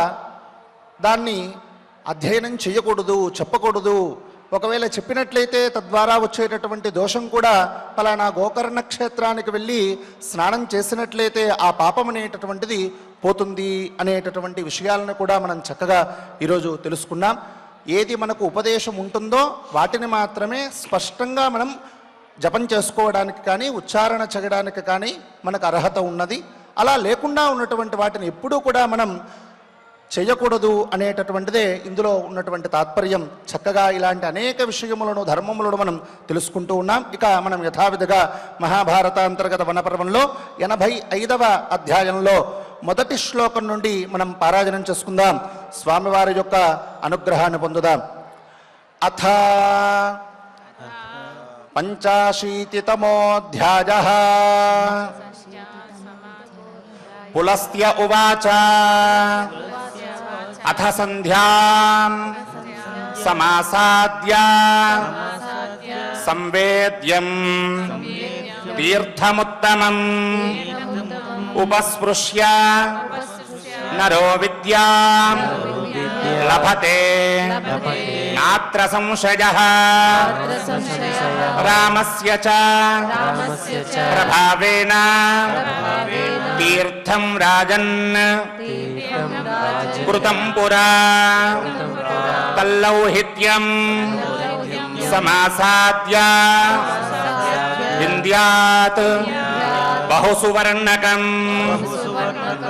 S3: దాన్ని అధ్యయనం చేయకూడదు, చెప్పకూడదు. ఒకవేళ చెప్పినట్లయితే తద్వారా వచ్చేటటువంటి దోషం కూడా పలానా గోకర్ణ క్షేత్రానికి వెళ్ళి స్నానం చేసినట్లయితే ఆ పాపం అనేటటువంటిది పోతుంది అనేటటువంటి విషయాలను కూడా మనం చక్కగా ఈరోజు తెలుసుకున్నాం. ఏది మనకు ఉపదేశం ఉంటుందో వాటిని మాత్రమే స్పష్టంగా మనం జపం చేసుకోవడానికి కానీ ఉచ్చారణ చేయడానికి కానీ మనకు అర్హత ఉన్నది. అలా లేకుండా ఉన్నటువంటి వాటిని ఎప్పుడూ కూడా మనం చేయకూడదు అనేటటువంటిదే ఇందులో ఉన్నటువంటి తాత్పర్యం. చక్కగా ఇలాంటి అనేక విషయములను, ధర్మములను మనం తెలుసుకుంటూ ఉన్నాం. ఇక మనం యథావిధిగా మహాభారత అంతర్గత వనపర్వంలో 85వ అధ్యాయంలో మొదటి శ్లోకం నుండి మనం పారాయణం చేసుకుందాం. స్వామివారి యొక్క అనుగ్రహాన్ని పొందుదాం. అథ 85తమోऽధ్యాయః. పులస్త్య ఉవాచ అథ సంధ్యాం సమాసాద్య సంవేద్యం తీర్థముత్తమం ఉపస్పృశ్య నరో విద్యాం లభతే నాత్ర సంశయః రామస్య చ ప్రభావేన తీర్థం రాజన్ కృతం పురా తల్లౌహిత్యం సమాసాద్య వింధ్యాత్ బహుసువర్ణకం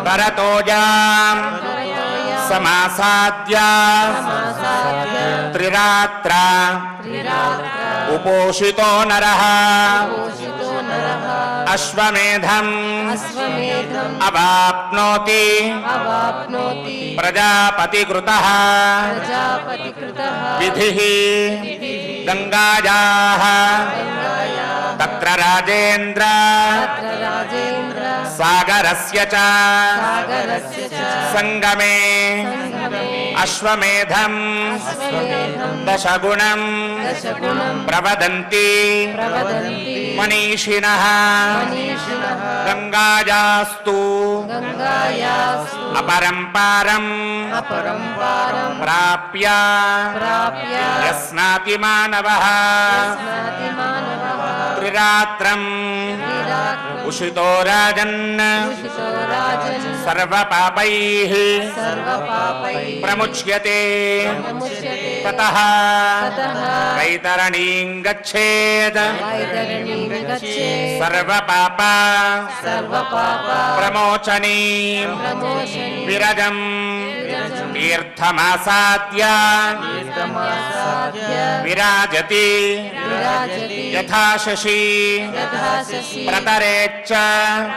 S3: పరతోజాం సమాసాద్య త్రిరాత్ర ఉపోషితో నరః అశ్వమేధం అవాప్నోతి ప్రజాపతికృతః విధిః గంగాయాః తత్ర రాజేంద్ర సాగరస్య చ సంగమే అశ్వమేధం దశగుణం ప్రవదంతి మనీషిణః గంగాయాస్తు అపరంపారం ప్రాప్య యస్నాతి మానవః త్రిరాత్రం ఉషితో రాజన్ సర్వపాపైః ప్రముచ్యతే
S2: ततः
S4: ततः
S2: वैतरणीं गच्छेत्
S4: वैतरणीं गच्छेत्
S2: सर्वपाप
S4: सर्वपाप
S2: प्रमोचनीं
S4: प्रमोचनीं
S2: विरजं तीर्थमासाद्य
S4: तीर्थमासाद्य
S2: विराजति
S4: विराजति
S2: यथा शशी
S4: यथा शशि
S2: प्रतरेच्च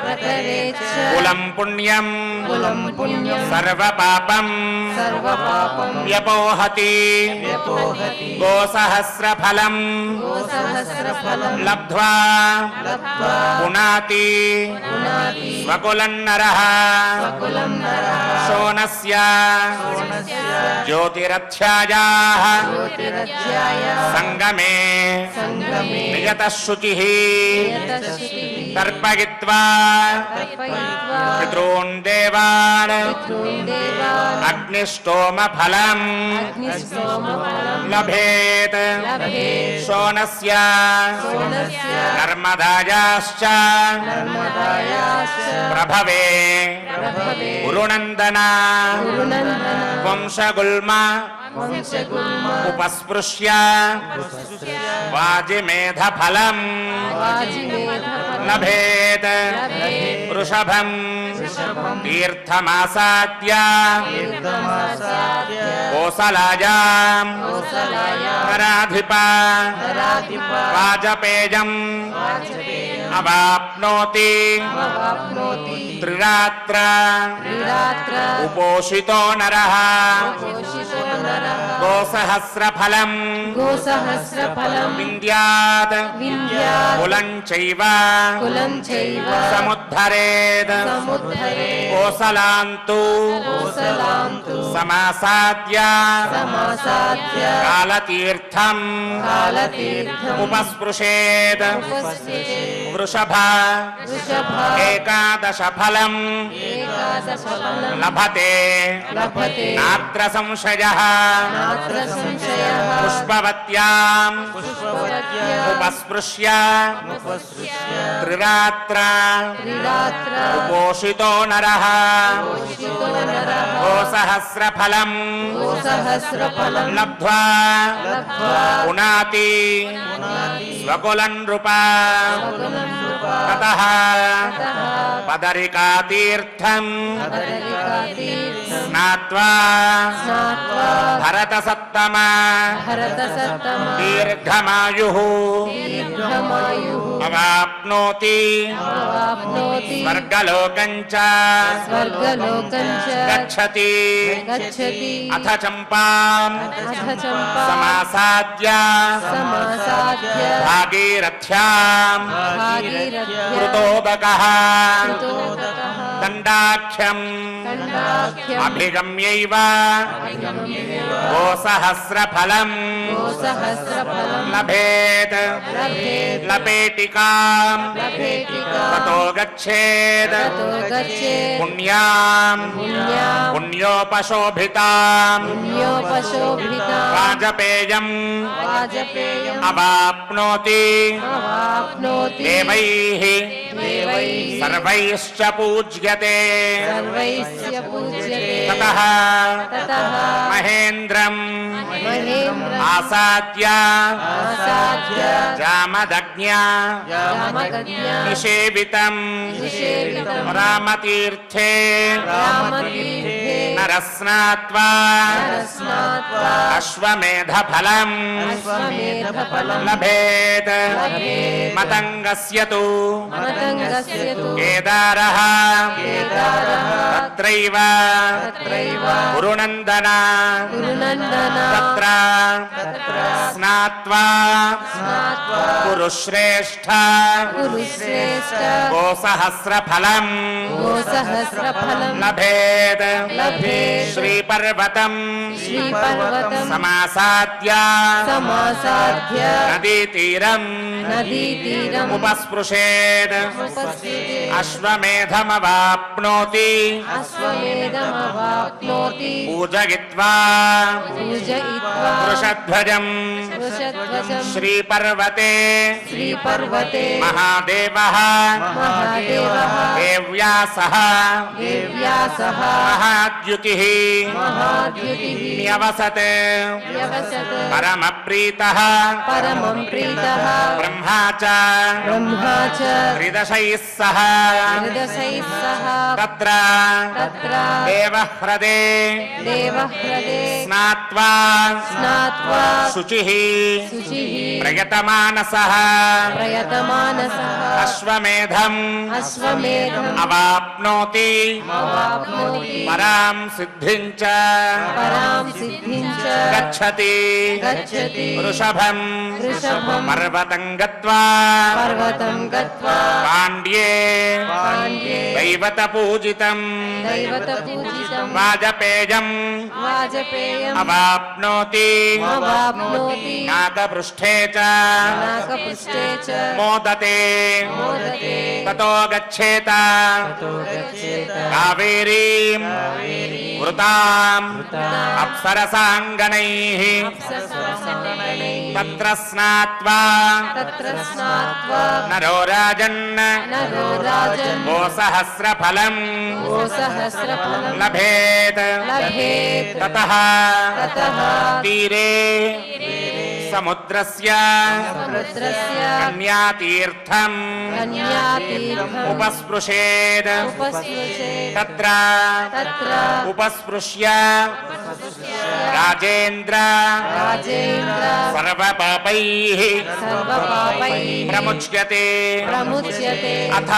S4: प्रतरेच्च
S2: कुलं पुण्यं
S4: कुलं पुण्यं
S2: सर्वपापं
S4: सर्वपापं
S2: व्यपोहति
S4: व्यपोहति
S2: गोसहस्रफलं
S4: गोसहस्रफलं
S2: लब्ध्वा
S4: लब्ध्वा
S2: पुनाति
S4: पुनाति
S2: स्वकुलन्नरः
S4: कुलं नरः
S2: शोनस्य
S4: शोणस्य
S2: ज्योतिरथ्यायाः
S4: ज्योतिरध्याय
S2: सङ्गमे
S4: सङ्गमे
S2: नियतः शुचिः
S4: यतश्रुतिः
S2: तर्पयित्वा
S4: तर्पयित्वा
S2: पितॄन् देवान्
S4: पितॄन् देवान्
S2: अग्निष्टोमफलम्
S4: अग्निस्तोमफलं
S2: लभेत्
S4: लभेत्
S2: शोनस्य
S4: शोणस्य
S2: नर्मदायाश्च
S4: नर्मदायाश्च
S2: प्रभवे
S4: प्रभवे
S2: गुरुनन्दन
S4: गुरुनन्दन
S2: वंशगुल्म
S4: वंशगुल्म
S2: उपस्पृश्य वाजिमेधफलम्
S4: वाजिमेधफलं
S2: लभेत्
S4: लभेत्
S2: वृषभम् तीर्थमासाद्य
S4: तीर्थमासाद्य
S2: कोसलायाम्
S4: कोसलायां
S2: नराधिपा
S4: नराधिपा
S2: वाजपेयम्
S4: वाजपेयम्
S2: अवाप्नोति
S4: अवाप्नोति
S2: त्रिरात्र
S4: त्रिरात्र
S2: उपोषितो नरः
S4: पोषितो नरः
S2: गोसहस्रफलम्
S4: गोसहस्रफलं
S2: विन्द्यात्
S4: विन्द्यात्
S2: कुलं चैव
S4: कुलं चैव
S2: समुद्धरेत्
S4: समुद्धरे
S2: कोसलान्तु
S4: कोसलान्तु
S2: समासाद्य
S4: समासाद्य
S2: कालतीर्थम्
S4: कालतीर्थम्
S2: उपस्पृशेत्
S4: उपस्थिते
S2: वृषभ
S4: वृषभ
S2: एकादशफलम्
S4: एकादशफलं
S2: लभते
S4: लभते
S2: नात्र संशयः
S4: नात्र संशयः
S2: पुष्पवत्याम्
S4: पुष्पवत्या
S2: उपस्पृश्य
S4: उपस्पृश्य
S2: त्रिरात्र
S4: त्रिरात्र
S2: उपोषितो नरः
S4: पोषितो नरः
S2: गोसहस्रफलम्
S4: गोसहस्रफलं
S2: लब्ध्वा
S4: लब्ध्वा
S2: पुनाति स्वकुलनृप
S4: कुलं नृपा
S2: ततः
S4: ततः
S2: पदरिकातीर्थम्
S4: पदरिकातीर्थं
S2: स्नात्वा
S4: स्नात्वा
S2: भरतसत्तम
S4: भरतसत्तम
S2: दीर्घमायुः
S4: दीर्घमायुः
S2: अवाप्नोति
S4: अवाप्नोति
S2: स्वर्गलोकम् च
S4: स्वर्गलोकं च
S2: गच्छति
S4: गच्छति
S2: अथ चम्पाम्
S4: अथ चम्पा
S2: समासाद्य
S4: समासाद्य
S2: भागीरथ्याम्
S4: भागीरथ्या
S2: कृतोदकः
S4: कृतोदकः
S2: दण्डाख्यम्
S4: दण्डाख्यम्
S2: अभिगम्यैव
S4: अभिगम्यैव
S2: गोसहस्रफलम्
S4: गोसहस्रफलं
S2: लभेत्
S4: लभेत्
S2: लपेटिकाम्
S4: लपेटिका
S2: ततो गच्छेत्
S4: ततो गच्छेत्
S2: पुण्याम्
S4: पुण्यां
S2: पुण्योपशोभिताम्
S4: पुण्योपशोभितां
S2: वाजपेयम्
S4: वाजपेयम्
S2: अवाप्नोति
S4: अवाप्नोति
S2: देवैः
S4: देवैः
S2: सर्वैश्च पूज्यते
S4: सर्वैश्च पूज्यते
S2: ततः
S4: ततः
S2: महेन्द्रम्
S4: महेन्द्रम्
S2: आसाद्य
S4: आसाद्य
S2: जामदग्न्या
S4: रामगद्या
S2: निषेवितम्
S4: निषेवितम्
S2: रामतीर्थे
S4: रामतीर्थे
S2: नरस्नात्वा
S4: नरस्नात्वा
S2: अश्वमेधफलम्
S4: अश्वमेधफलं
S2: लभेत्
S4: लभेत्
S2: मतङ्गस्य तु
S4: मतङ्गस्य तु
S2: केदारः
S4: केदारः
S2: तत्रैव
S4: तत्रैव
S2: गुरुनन्दन
S4: गुरुनन्दन
S2: तत्र स्नात्वा
S4: स्नात्वा
S2: कुरुश्रेष्ठ
S4: कुरुश्रेष्ठ
S2: गोसहस्रफलम्
S4: गोसहस्रफलं
S2: लभेत्
S4: लभेत्
S2: श्रीपर्वतम्
S4: श्रीपर्वतं
S2: समासाद्य
S4: समासाद्य
S2: नदीतीरम्
S4: नदीतीरम्
S2: उपस्पृशेत्
S4: उपस्थिते
S2: अश्वमेधमवाप्नोति
S4: అశ్వమేధమవాప్నోతి
S2: పూజయిత్వా
S4: పూజయిత్వా
S2: వృషధ్వజం
S4: వృషధ్వజం
S2: శ్రీపర్వతే
S4: శ్రీపర్వతే
S2: మహాదేవః
S4: మహాదేవః
S2: దేవ్యా సహ
S4: దేవ్యా సహ
S2: మహాద్యుతిః
S4: మహాద్యుతిః
S2: న్యవసత్
S4: వ్యవసత్
S2: పరమప్రీతః
S4: పరమం ప్రీతః
S2: బ్రహ్మా చ
S4: బ్రహ్మా చ
S2: త్రిదశైః సహ
S4: హృదశైః సహ
S2: తత్ర
S4: తత్ర
S2: దేవహ్రదే
S4: దేవహృదే
S2: స్నాత్వా
S4: స్నాత్వా
S2: శుచిః
S4: శుచిః
S2: ప్రయతమానసః
S4: ప్రయతమానసః
S2: అశ్వమేధం
S4: అశ్వమేధం
S2: అవాప్నోతి
S4: అవాప్నోతి
S2: పరాం సిద్ధిం చ
S4: పరాం సిద్ధిం చ
S2: గచ్చతి
S4: గచ్చతి
S2: వృషభం
S4: వృషభం
S2: పర్వతం గత్వా
S4: పర్వతం గత్వా
S2: పాండ్యే
S4: పాండ్యే
S2: దైవత పూజితం
S4: దైవత పూజితం
S2: వాజపేయం
S4: వాజపేయం
S2: అవాప్నోతి
S4: అవాప్నోతి
S2: నాగపృష్ఠే చ
S4: నాగపుష్టే చ
S2: మోదతే
S4: మోదతే
S2: తతో గచ్చేత
S4: గచ్చేత
S2: కావేరీం వృతాం అప్సరసాంగణైః తత్ర స్నాత్వా
S4: తత్ర స్నాత్వా
S2: నరో రాజన్
S4: నరో రాజన్
S2: గోసహస్రఫలం
S4: గోసహస్రఫలం
S2: లభేత్
S4: లభేత్
S2: తతః
S4: తతః
S2: తీరే సముద్రస్య
S4: సముద్రస్య
S2: కన్యాతీర్థం
S4: కన్యాతీర్థం
S2: ఉపస్పృశేత్
S4: ఉపస్పృశేత్
S2: తత్ర
S4: తత్ర
S2: ఉపస్పృశ్య రాజేంద్ర
S4: రాజేంద్ర
S2: సర్వపాపైః
S4: సర్వపాపైః
S2: ప్రముచ్యతే
S4: ప్రముచ్యతే
S2: అథ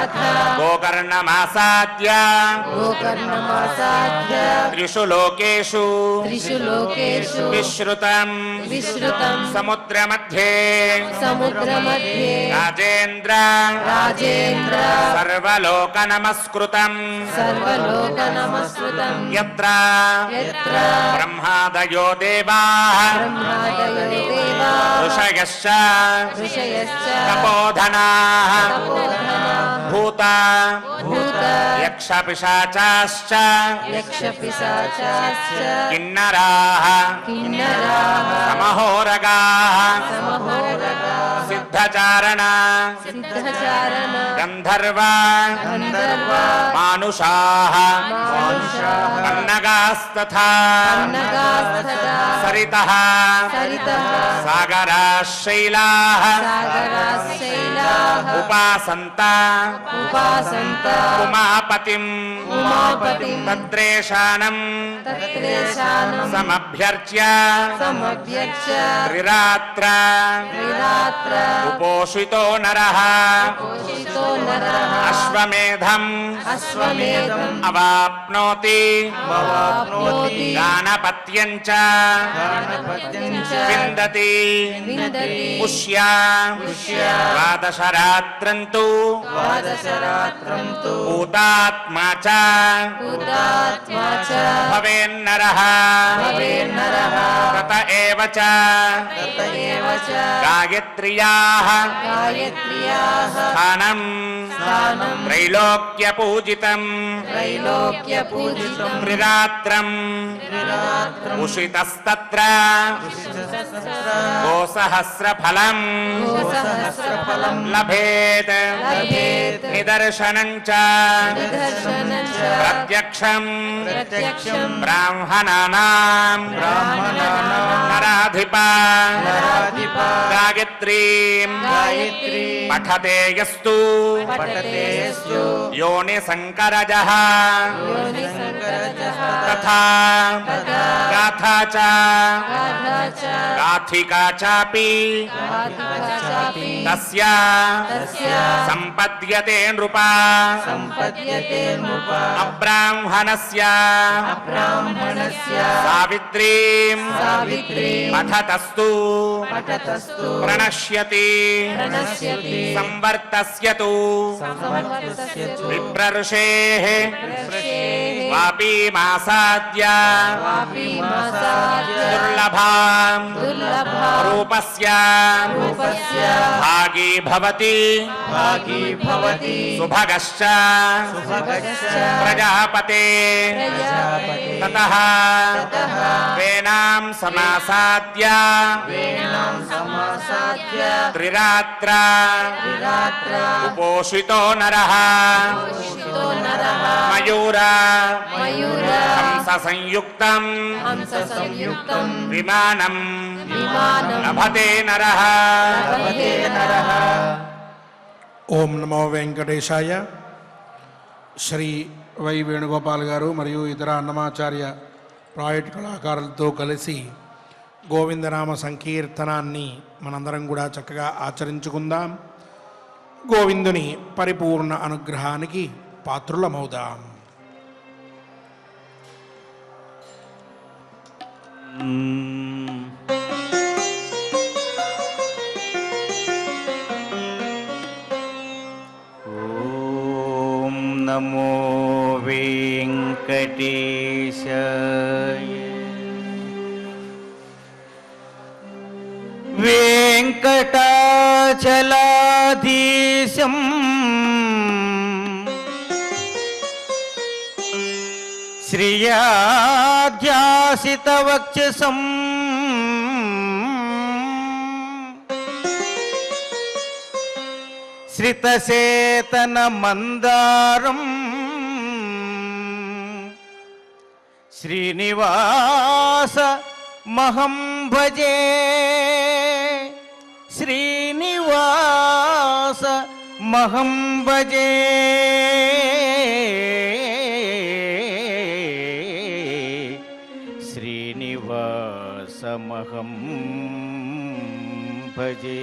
S4: అథ
S2: గోకర్ణమాసాద్య
S4: గోకర్ణమాసాధ్య
S2: త్రిషు లోకేషు
S4: త్రిషు లోకేషు
S2: విశ్రుతం
S4: విశ్రుతం
S2: సముద్రमध्ये
S4: సముద్రमध्ये
S2: రాజేంద్ర
S4: రాజేంద్ర
S2: సర్వలోకనమస్కృతం
S4: సర్వలోకనమస్కృతం
S2: యత్ర
S4: యత్ర
S2: బ్రహ్మాదయో దేవాః
S4: బ్రహ్మాదయో దేవా
S2: ఋషయశ్చ
S4: ఋషయశ్చ
S2: తపోధనాః
S4: తపోధనాః
S2: భూత
S4: భూత
S2: యక్షపిశాచాశ్చ
S4: యక్షపిశాచాశ్చ
S2: కిన్నరాः
S4: కిన్నరాः
S2: సమహోరగాः
S4: సమహోరగా
S2: సిద్ధచారణ
S4: సిద్ధచారణ
S2: గంధర్వ
S4: గంధర్వ
S2: మానుషాः
S4: మానుషాः
S2: పన్నగాస్తథా
S4: పన్నగాస్తథా
S2: సరితః
S4: సరితః
S2: సాగరాశైలాः
S4: సాగరాశైలాः
S2: ఉపాసంత
S4: ఉపాసంత
S2: ఉమాపతిం
S4: ఉమాపతిం
S2: తత్రేషాణం
S4: తత్రేషానం
S2: సమభ్యర్చ్య
S4: సమభ్యర్చ్య
S2: త్రిరాత్ర
S4: త్రిరాత్ర
S2: ఉపోషితో నరః
S4: పోషితో నరః
S2: అశ్వమేధం
S4: అశ్వమేధం
S2: అవాప్నోతి
S4: అవాప్నోతి
S2: గానపత్యం చ
S4: గణపత్యం చ
S2: విందతి
S4: విందతి
S2: పుష్య
S4: పుష్య
S2: ద్వాదశరాత్రం తు
S4: ద్వాదశరాత్రం తు
S2: భూతాత్మా చ
S4: భూతాత్మా చ
S2: భవేన్నరః
S4: భవేన్నరః
S2: తత ఏవ చ
S4: తత ఏవ చ
S2: గాయత్ర్యాః
S4: గాయత్ర్యాః
S2: స్థానం
S4: స్థానం
S2: త్రైలోక్యపూజితం
S4: త్రైలోక్యపూజితం
S2: త్రిరాత్రం
S4: త్రిరాత్రం
S2: ఉషితస్తత్ర గోసహస్రఫలం
S4: గోసహస్రఫలం
S2: లభేత్
S4: లభేత్
S2: నిదర్శనం చ
S4: నిదర్శనం చ
S2: ప్రత్యక్షం
S4: ప్రత్యక్షం
S2: బ్రాహ్మణానాం నరాధిప గాయత్రీం
S4: గాయత్రీం
S2: పఠతే యస్తు
S4: పఠతే యస్తు
S2: యోని సంకరజః
S4: యోని సంకరజః
S2: తథా
S4: తథా
S2: గాథా చ
S4: గాథా చ
S2: గాథికా చాపి
S4: గాథికా చాపి
S2: తస్య
S4: తస్య
S2: సంపద్యతే నృప
S4: సంపద్యతే నృప
S2: అబ్రాహ్మణస్య
S4: అబ్రాహ్మణస్య
S2: సావిత్రీం
S4: సావిత్రీం
S2: పఠతస్తు
S4: పఠతస్తు
S2: ప్రణశ్యతి प्रणश्यति
S4: प्रणश्यति
S2: संवर्तस्यतु
S4: संवर्तस्यतु
S2: विप्रऋषेः
S4: विप्रऋषेः
S2: वापीमासाद्य
S4: वापीमासाद्य
S2: दुर्लभाम्
S4: दुर्लभा
S2: रूपस्य
S4: रूपस्य
S2: भागी भवति
S4: भागी भवति
S2: सुभगश्च
S4: सुभगश्च
S2: प्रजापते
S4: प्रजापते
S2: ततः वेनां समासाद्य
S4: वेणां समासाद्य
S2: त्रिरात्र
S4: त्रिरात्र
S2: उपोषितो नरः
S4: उपोषितो नरः
S2: मयूर
S4: मयूर
S2: हंससंयुक्तं
S4: हंससंयुक्तं
S2: विमानं
S4: विमानं
S2: लभते नरः
S4: लभते नरः।
S1: ఓం నమో వెంకటేశాయ. శ్రీ వై వేణుగోపాల్ గారు మరియు ఇతర అన్నమాచార్య ప్రాజెక్ట్ కళాకారులతో కలిసి గోవిందనామ సంకీర్తనాన్ని మనందరం కూడా చక్కగా ఆచరించుకుందాం. గోవిందుని పరిపూర్ణ అనుగ్రహానికి పాత్రులమవుదాం.
S5: ఓం నమో వెంకటేశాయ. వెంకటాచలాధీశం శ్రియాధ్యాసితవక్షసం శ్రితసేతన మందారం శ్రీనివాస మహం భజే. శ్రీనివాస మహం భజే. శ్రీనివాస మహం భజే.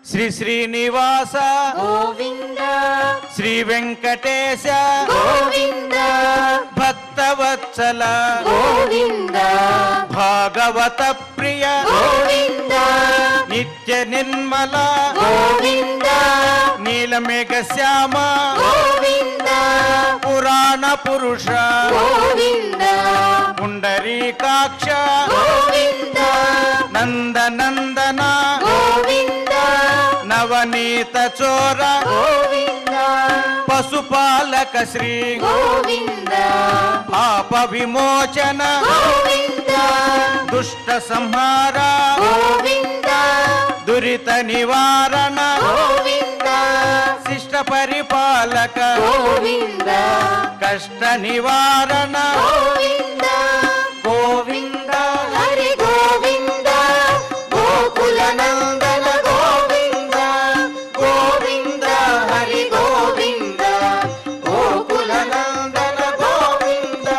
S5: శ్రీ శ్రీనివాస
S4: గోవింద
S5: శ్రీ వెంకటేశ
S4: గోవింద
S5: భక్తవత్సల
S4: గోవింద
S5: భాగవత ప్రియ
S4: గోవింద
S5: నిత్య నిర్మల
S4: గోవింద
S5: నీలమేఘ శ్యామ
S4: గోవింద
S5: పురాణ పురుష
S4: గోవింద
S5: పుండరీకాక్ష
S4: గోవింద
S5: నందనందన
S4: గోవింద
S5: నవనీత చోర
S4: గోవింద
S5: పశుపాలక శ్రీ
S4: గోవింద
S5: పాప విమోచన
S4: గోవింద
S5: దుష్ట సంహార
S4: గోవింద
S5: దురిత నివారణ
S4: గోవింద
S5: శిష్ట పరిపాలక
S4: గోవింద
S5: కష్ట నివారణ
S4: గోవింద
S5: గోవింద
S4: హరి గోవింద గోకుల నందన గోవింద గోవింద హరి గోవింద గోకుల నందన గోవింద.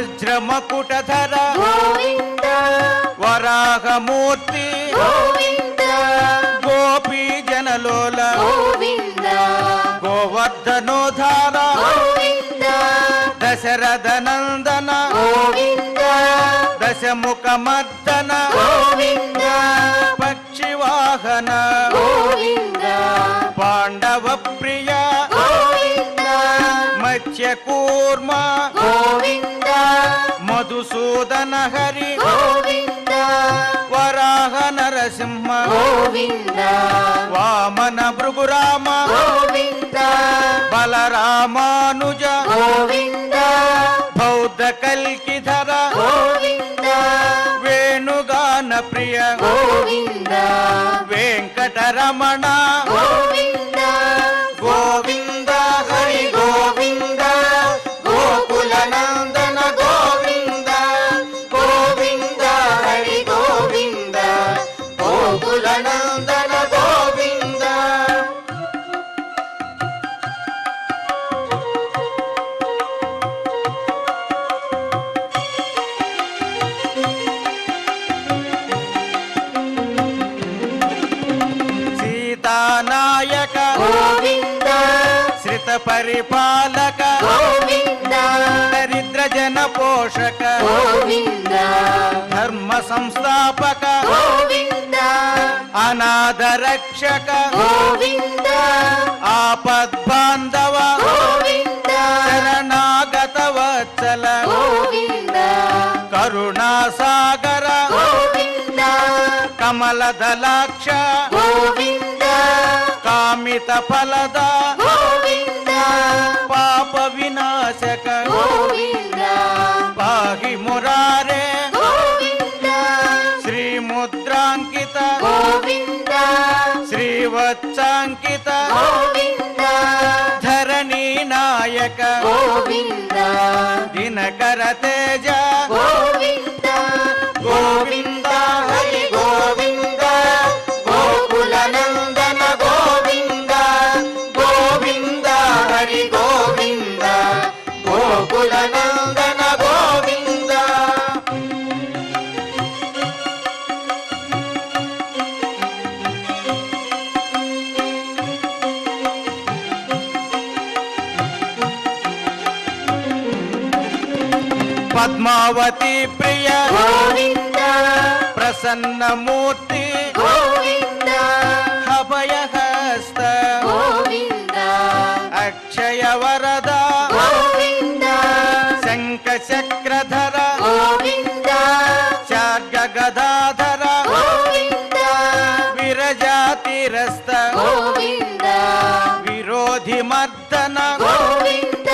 S5: వజ్రమకుటధర
S4: గోవింద
S5: వరాహమూర్తి
S4: గోవింద
S5: గోపీ జనలోల
S4: గోవింద
S5: గోవర్ధనోధార
S4: గోవింద
S5: దశరథ నందన
S4: గోవింద
S5: దశముఖ మర్దన
S4: గోవింద
S5: పక్షివాహన
S4: గోవింద
S5: పాండవ ప్రియ
S4: గోవింద
S5: మత్స్య కూర్మ
S4: గోవింద
S5: మధుసూదన హరి
S4: గోవింద
S5: వరాహ నరసింహ
S4: గోవింద
S5: వామన భృగురామ
S4: గోవింద
S5: బలరామానుజ
S4: గోవింద
S5: బౌద్ధ కల్కిధర
S4: గోవింద
S5: వేణుగాన ప్రియ
S4: గోవింద
S5: వెంకటరమణ
S4: గోవింద
S5: గోవింద
S4: హరి గోవింద గోకుల నందన గోవింద గోవింద హరి గోవింద గోకుల నందన గోవింద.
S5: కథానాయక
S4: గోవింద
S5: శ్రిత పరిపాలక
S4: గోవింద
S5: దరిద్ర జన పోషక
S4: గోవింద
S5: ధర్మ సంస్థాపక
S4: గోవింద
S5: అనాథ రక్షక
S4: గోవింద
S5: ఆపద్బాంధవ
S4: గోవింద
S5: శరణాగత వత్సల
S4: గోవింద
S5: కరుణాసాగర
S4: గోవింద
S5: కమలదలాక్ష
S4: గోవింద
S5: కామిత ఫలద
S4: గోవింద
S5: పాప వినాశక
S4: గోవింద
S5: పాహి మురారే
S4: గోవింద
S5: శ్రీముద్రాంకిత
S4: గోవింద
S5: శ్రీవత్సాంకిత
S4: గోవింద
S5: ధరణీ నాయక
S4: గోవింద
S5: దినకర తేజ
S4: గోవింద గోవింద హరి గోవింద గోకుల నందన గోవింద గోవింద హరి గోవింద గోకుల నందన గోవింద
S5: పద్మావతి ప్రియ
S4: గోవింద
S5: ప్రసన్నమూర్తి
S4: గోవింద
S5: అభయహస్త
S4: గోవింద
S5: అక్షయ వరద
S4: గోవింద
S5: శంఖ చక్రధర
S4: గోవింద
S5: చార్గ గదాధర
S4: గోవింద
S5: విరజాతిరస్త
S4: గోవింద
S5: విరోధి మర్దన
S4: గోవింద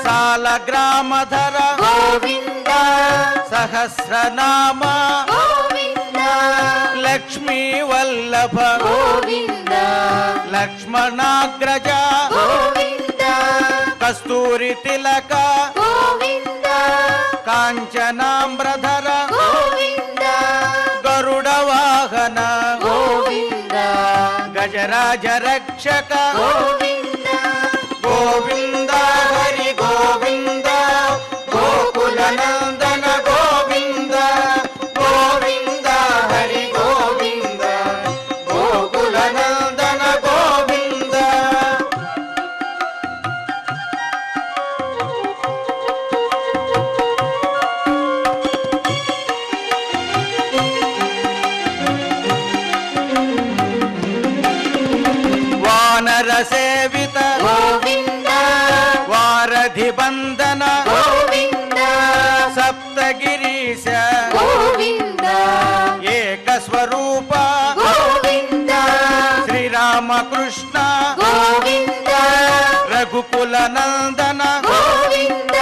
S5: సాల గ్రామధర
S4: గోవింద
S5: సహస్రనామ
S4: గోవింద
S5: లక్ష్మీ వల్లభ
S4: గోవింద
S5: లక్ష్మణాగ్రజ
S4: గోవింద
S5: కస్తూరి తిలక
S4: గోవింద
S5: కాంచనాంబ్రధర
S4: గోవింద
S5: గరుడ వాహన
S4: గోవింద
S5: గజరాజ రక్షక
S4: గోవింద
S5: గోవింద హరి గోవింద
S4: గోకుల నందన గోవింద గోవింద హరి గోవింద గోకుల నందన గోవింద
S5: వానర సేవిత
S4: గోవింద
S5: వారధి బంధన
S4: గోవింద
S5: సప్తగిరీశ
S4: గోవింద
S5: ఏక స్వరూప
S4: గోవింద
S5: శ్రీరామకృష్ణ
S4: గోవింద
S5: రఘుకుల నందన
S4: గోవింద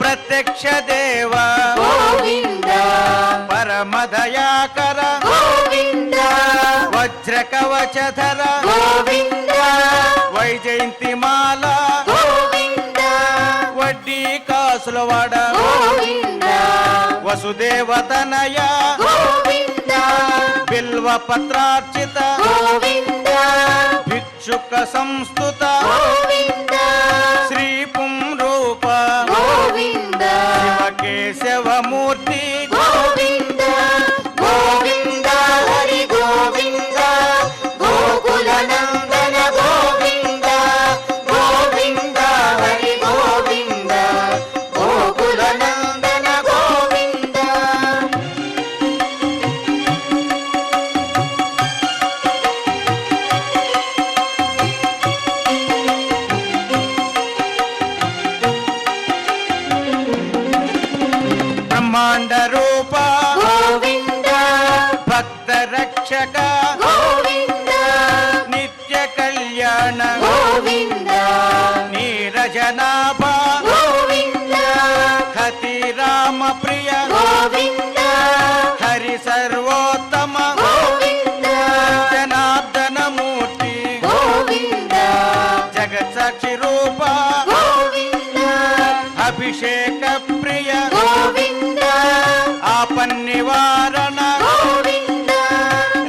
S5: ప్రత్యక్ష దేవ
S4: గోవింద
S5: పరమదయాకర
S4: గోవింద
S5: వజ్ర కవచధర
S4: గోవింద
S5: వైజయంతిమాల
S4: గోవింద
S5: వడ్డీ కాసులవాడ
S4: గోవింద
S5: వసుదేవతనయ
S4: గోవింద
S5: బిల్వ పత్రార్చిత
S4: గోవింద
S5: భిక్షుక సంస్థుత
S4: గోవింద
S5: శ్రీ పుంరూప
S4: గోవింద
S5: శివకేశవమూర్తి
S4: గోవింద గోవింద హరి గోవింద గోకుల నందన గోవింద గోవింద హరి గోవింద గోకుల నందన గోవింద
S5: బ్రహ్మాండ రూప
S4: గోవింద
S5: భక్త రక్షక
S4: గోవింద
S5: నిత్య కళ్యాణ
S4: గోవింద
S5: నీరజనాభ
S4: గోవింద
S5: హతి రామ ప్రియ
S4: గోవింద
S5: హరి సర్వోత్తమ
S4: గోవింద
S5: జనార్దన మూర్తి
S4: గోవింద
S5: జగత్ సాక్షి రూప
S4: గోవింద
S5: అభిషేక ప్రియ
S4: గోవింద
S5: ఆపన్నివారణ
S4: గోవింద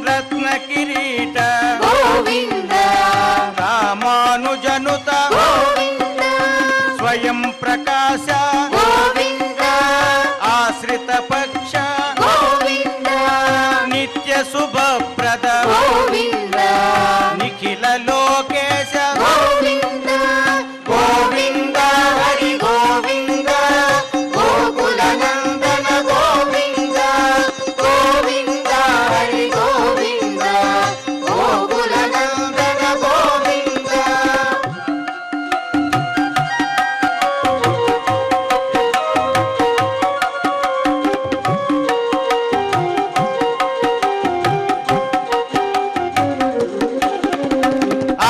S5: రత్న కిరీట
S4: గోవింద
S5: రామానుజనుత
S4: గోవింద
S5: స్వయం ప్రకాశ
S4: గోవింద
S5: ఆశ్రిత పక్ష
S4: గోవింద
S5: నిత్య శుభప్రద
S4: గోవింద
S5: నిఖిల లోకేశ
S4: గోవింద గోవింద హరి గోవింద గోకుల నందన గోవింద గోవింద హరి గోవింద గోకుల నందన గోవింద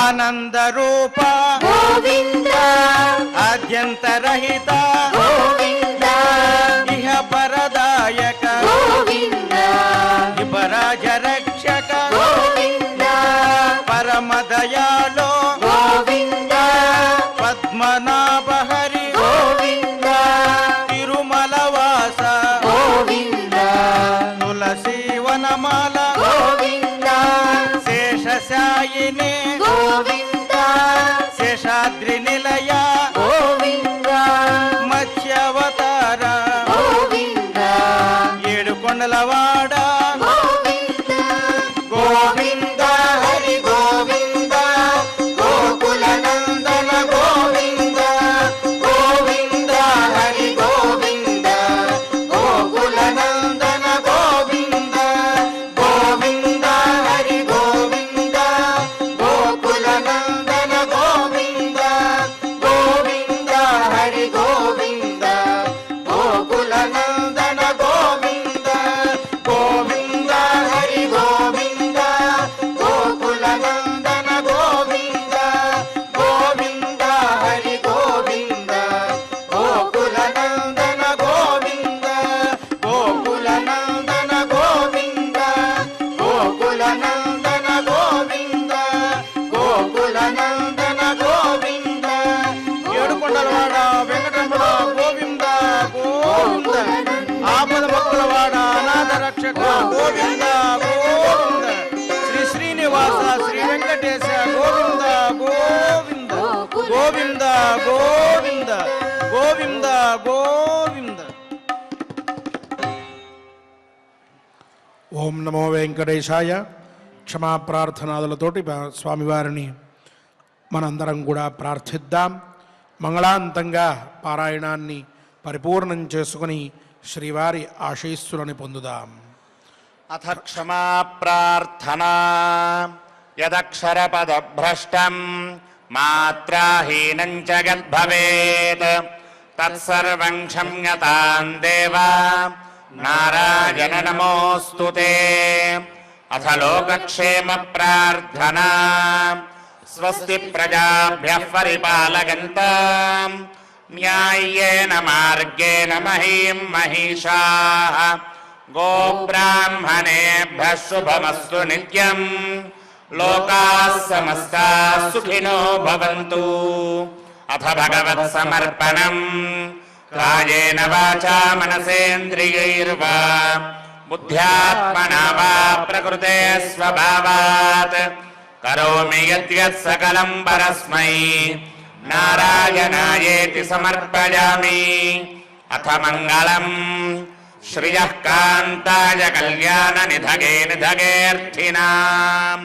S5: ఆనంద రూప
S4: గోవింద
S5: ఆద్యంతరహిత
S4: గోవింద
S5: ఇహ పరదాయక
S4: గోవింద
S5: విపరాజ రక్షక
S4: గోవింద
S5: పరమదయాలో
S4: గోవింద
S5: పద్మనాభ హరి
S4: గోవింద
S5: తిరుమల వాస
S4: గోవింద
S5: తులసి వనమాల
S4: గోవింద
S5: శేషశాయిని
S4: గోవింద
S5: శేషాద్రి నిలయ
S4: గోవింద
S5: మత్స్యవతార
S4: గోవింద
S5: ఏడు కొండలవాడ
S4: గోవింద గోవింద హరి గోవింద గోకుల నందన గోవింద గోవింద హరి గోవింద గోకుల నందన గోవింద గోవింద హరి గోవింద గోకుల నందన గోవింద గోవింద హరి గోవింద గోకుల నందన గోవింద గోవింద హరి గోవింద గోకుల నందన గోవింద గోవింద హరి గోవింద గోకుల నందన గోవింద గోకుల నందన గోవింద గోకుల నందన గోవింద గోకుల నందన గోవింద
S5: ఏడు కొండలవాడ వెంకటరమణ గోవింద గోవింద ఆపద మొక్కలవాడ అనాథ రక్షక గోవింద గోవింద శ్రీ శ్రీనివాస శ్రీ వెంకటేశ గోవింద గోవింద గోవింద గోవింద గోవింద గోవింద
S1: ఓం నమో వెంకటేశాయ. క్షమా ప్రార్థనాదులతోటి స్వామివారిని మనందరం కూడా ప్రార్థిద్దాం. మంగళాంతంగా పారాయణాన్ని పరిపూర్ణం చేసుకుని శ్రీవారి ఆశీస్సులని పొందుదాం.
S2: అథ క్షమా ప్రార్థనా యదక్షరపదభ్రష్టం మాత్రాహీనం చ యద్భవేత్ తత్సర్వం క్షమ్యతాం దేవా నారాయణ నమోస్తుతే. అథ లోకక్షేమ ప్రార్థనా స్వస్తి ప్రజాభ్యః పరిపాలయంతాం న్యాయ్యేన మార్గేణ మహీం మహిషాః గోబ్రాహ్మణేభ్యः శుభమస్తు నిత్యం లోకాः సమస్తాः సుఖినో భవంతు. అథ భగవత్సమర్పణం కాయేన వాచా మనసేంద్రియైర్వా బుద్ధ్యాత్మనా వా ప్రకృతే స్వభావాత్ కరోమి యద్యత్ సకలం పరస్మై నారాయణాయేతి సమర్పయామి. అథ మంగళం శ్రియః కాంతాయ కళ్యాణ నిధగే నిధగేర్థినాం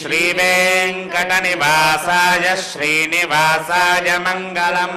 S2: శ్రీవేంకట నివాసాయ శ్రీనివాసాయ మంగళం.